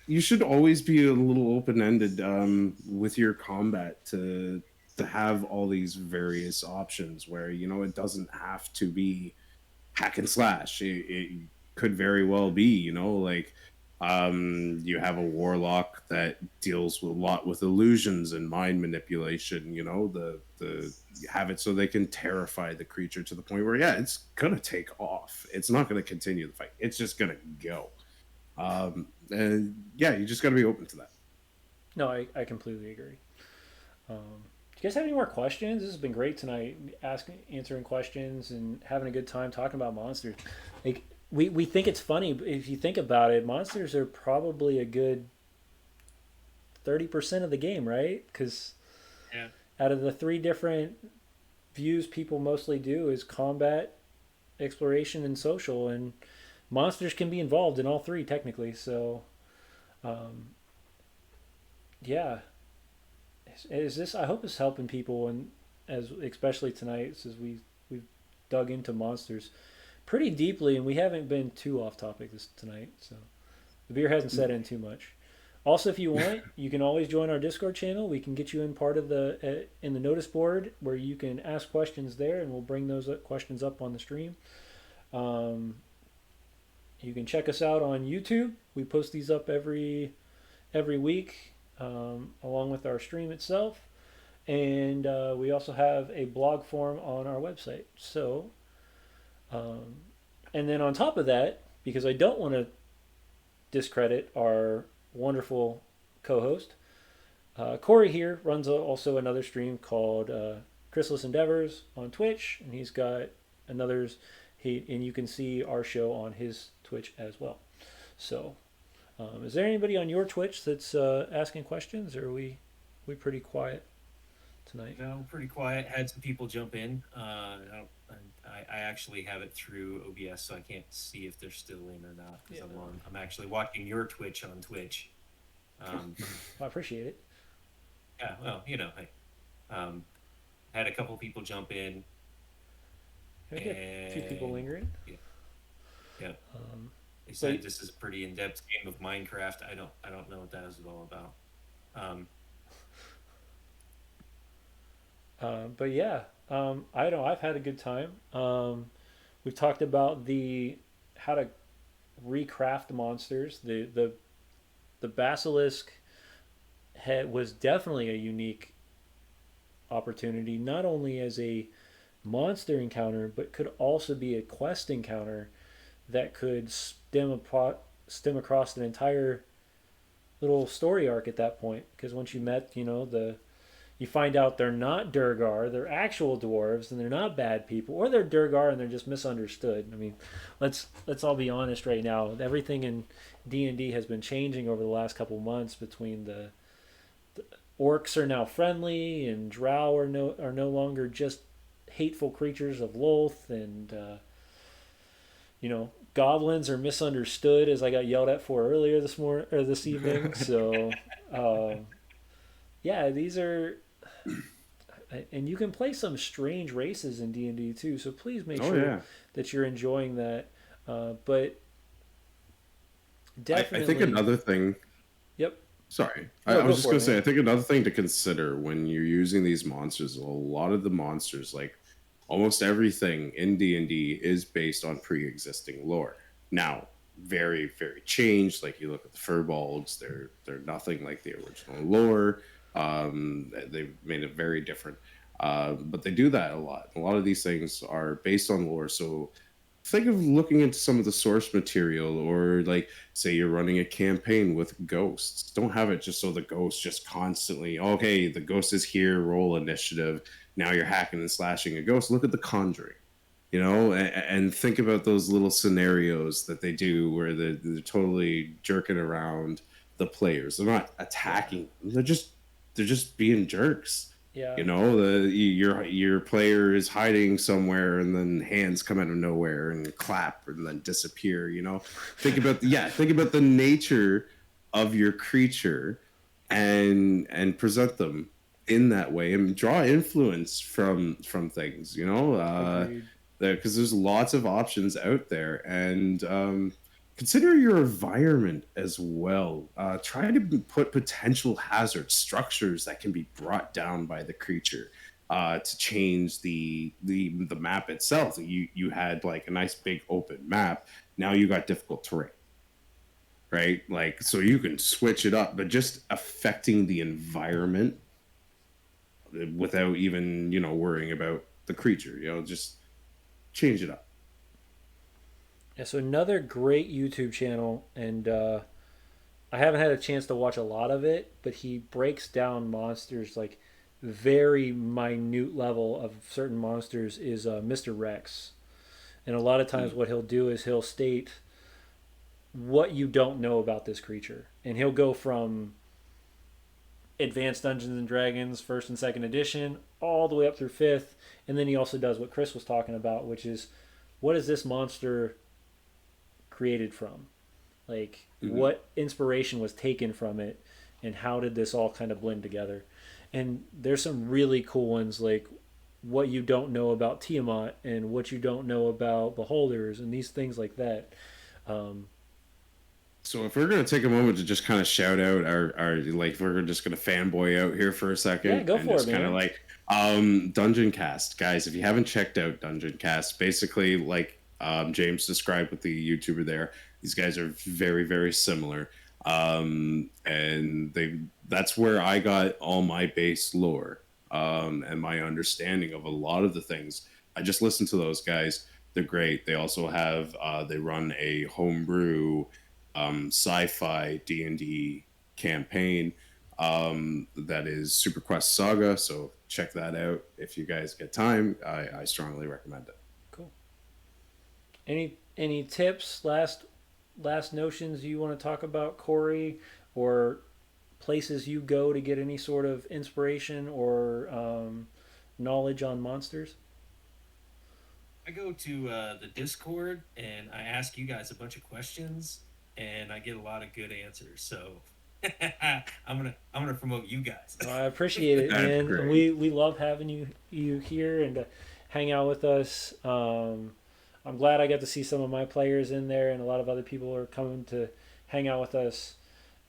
you should always be a little open ended with your combat to have all these various options where it doesn't have to be hack and slash. It could very well be, like you have a warlock that deals with a lot with illusions and mind manipulation. The you have it so they can terrify the creature to the point where yeah, it's gonna take off. It's not gonna continue the fight. It's just gonna go. And yeah, you just got to be open to that. No, I completely agree. Do you guys have any more questions? This has been great tonight, answering questions and having a good time talking about monsters. Like we think it's funny, but if you think about it, monsters are probably a good 30% of the game, right? Because Yeah. out of the three different views people mostly do is combat, exploration, and social, and monsters can be involved in all three technically. So, um, yeah, is this? I hope it's helping people, and as especially tonight, since we've dug into monsters pretty deeply, and we haven't been too off topic this tonight. So the beer hasn't set in too much. Also, if you want, you can always join our Discord channel. We can get you in part of in the notice board where you can ask questions there, and we'll bring those questions up on the stream. Um, You can check us out on YouTube. We post these up every week, along with our stream itself. And we also have a blog form on our website. So, and then on top of that, because I don't want to discredit our wonderful co-host, Corey here runs also another stream called Chrysalis Endeavors on Twitch, and he's got another's. And you can see our show on his Twitch as well. So, is there anybody on your Twitch that's asking questions, or are we pretty quiet tonight? No, pretty quiet. Had some people jump in. I actually have it through OBS, so I can't see if they're still in or not. Because I'm actually watching your Twitch on Twitch. I appreciate it. Yeah, well, hey, had a couple people jump in. A few people lingering. Yeah. They said this is a pretty in-depth game of Minecraft. I don't know what that is all about. But yeah, I know I've had a good time. We've talked about how to recraft monsters. The Basilisk was definitely a unique opportunity, not only as a monster encounter, but could also be a quest encounter that could stem across an entire little story arc at that point. Because once you met, you find out they're not Durgar, they're actual dwarves, and they're not bad people, or they're Durgar and they're just misunderstood. I mean, let's all be honest right now. Everything in D&D has been changing over the last couple months. Between the orcs are now friendly, and drow are no longer just hateful creatures of Lolth, and goblins are misunderstood, as I got yelled at for earlier this evening. So yeah, these are, and you can play some strange races in D&D too, so please make sure that you're enjoying that. But definitely, I think another thing. Yep. Sorry, I was just going to say, I think another thing to consider when you're using these monsters, a lot of the monsters, like almost everything in D&D, is based on pre-existing lore. Now, very, very changed. Like you look at the furbolgs, they're nothing like the original lore. They've made it very different. But they do that a lot. A lot of these things are based on lore. So think of looking into some of the source material, or like say you're running a campaign with ghosts. Don't have it just so the ghost just constantly, okay, the ghost is here, roll initiative. Now you're hacking and slashing a ghost. Look at The Conjuring, and think about those little scenarios that they do where they're totally jerking around the players. They're not attacking. They're just being jerks. Yeah. Your player is hiding somewhere, and then hands come out of nowhere and clap and then disappear. Think about the nature of your creature, and present them in that way, and draw influence from things. Because there's lots of options out there, and consider your environment as well. Try to put potential hazard structures that can be brought down by the creature to change the map itself. You had like a nice big open map. Now you got difficult terrain, right? Like, so you can switch it up, but just affecting the environment without even worrying about the creature. Just change it up. Yeah, so another great YouTube channel, and I haven't had a chance to watch a lot of it, but he breaks down monsters, like very minute level of certain monsters, is Mr. Rex. And a lot of times what he'll do is he'll state what you don't know about this creature. And he'll go from Advanced Dungeons and Dragons 1st and 2nd edition all the way up through 5th. And then he also does what Chris was talking about, which is, what is this monster created from? Like, what inspiration was taken from it, and how did this all kind of blend together? And there's some really cool ones, like what you don't know about Tiamat, and what you don't know about beholders, and these things like that. So if we're going to take a moment to just kind of shout out our like, we're just going to fanboy out here for a second. Yeah, go and for just it, kind man. of like Dungeon Cast, guys. If you haven't checked out Dungeon Cast, basically like James described with the YouTuber there, These guys are very, very similar. And that's where I got all my base lore, and my understanding of a lot of the things. I just listened to those guys. They're great. They also have they run a homebrew sci-fi D&D campaign that is Super Quest Saga. So check that out if you guys get time. I strongly recommend it. Cool. Any tips, last notions you want to talk about, Corey, or places you go to get any sort of inspiration or knowledge on monsters? I go to the Discord and I ask you guys a bunch of questions, and I get a lot of good answers. So I'm gonna promote you guys. I appreciate it, That's man. great. We love having you here and to hang out with us. I'm glad I got to see some of my players in there, and a lot of other people are coming to hang out with us.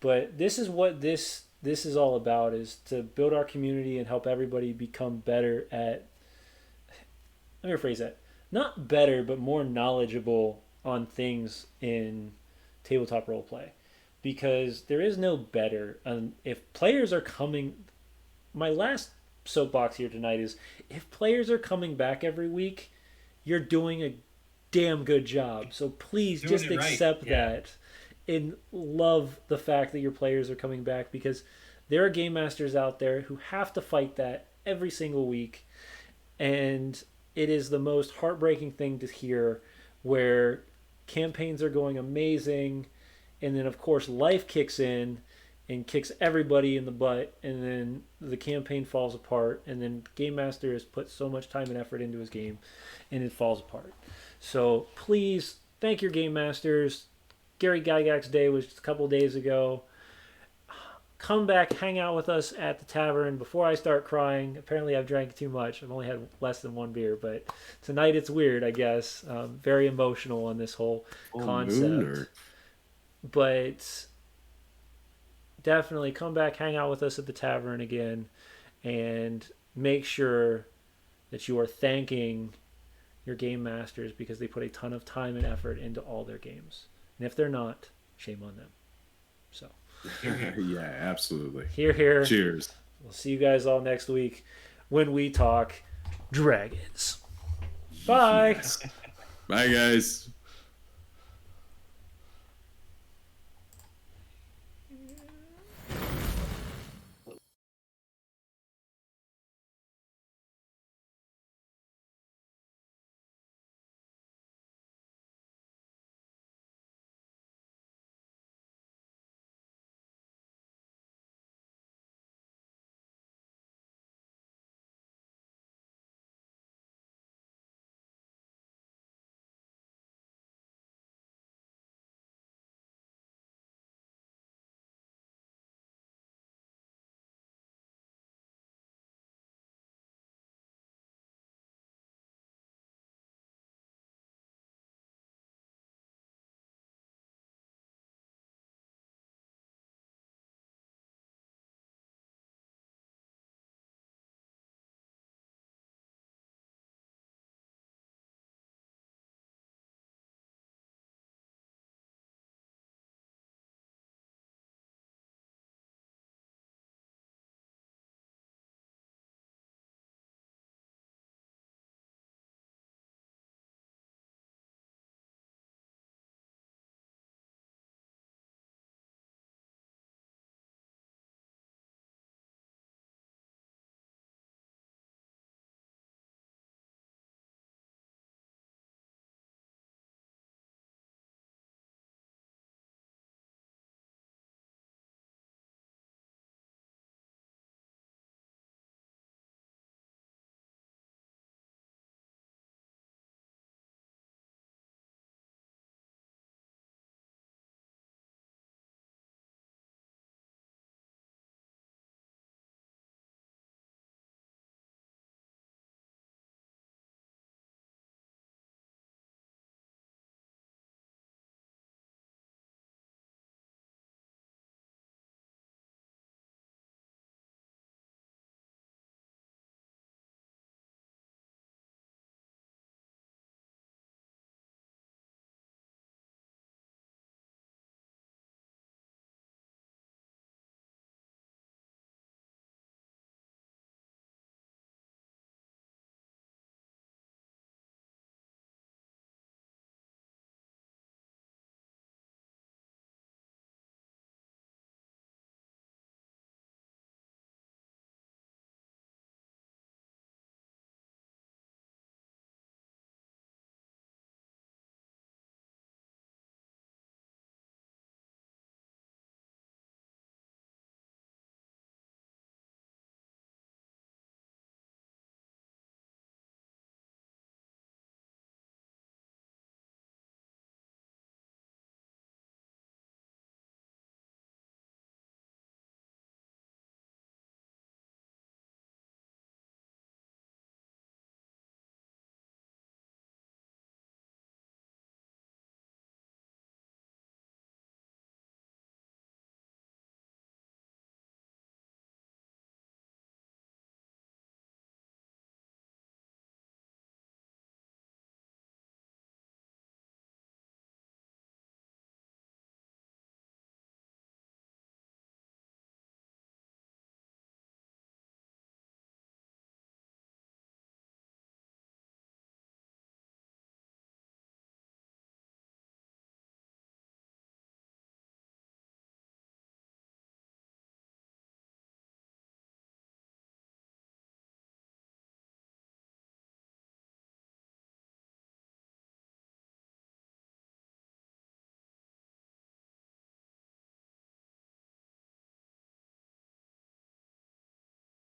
But this is what this is all about: is to build our community and help everybody become better at. Let me rephrase that: not better, but more knowledgeable on things in tabletop roleplay, because there is no better. If players are coming, my last soapbox here tonight is if players are coming back every week, you're doing a damn good job. So please Doing just it right. accept Yeah. that and love the fact that your players are coming back, because there are game masters out there who have to fight that every single week, and it is the most heartbreaking thing to hear where campaigns are going amazing, and then of course life kicks in and kicks everybody in the butt, and then the campaign falls apart, and then game master has put so much time and effort into his game and it falls apart. So please thank your game masters. Gary Gygax's day was just a couple days ago. Come back, hang out with us at the tavern before I start crying. Apparently I've drank too much. I've only had less than one beer, but tonight it's weird, I guess. Very emotional on this whole Full concept. moon or But definitely come back, hang out with us at the tavern again, and make sure that you are thanking your game masters, because they put a ton of time and effort into all their games. And if they're not, shame on them. So, yeah, absolutely. here. Cheers. We'll see you guys all next week when we talk dragons. Bye. Bye, guys.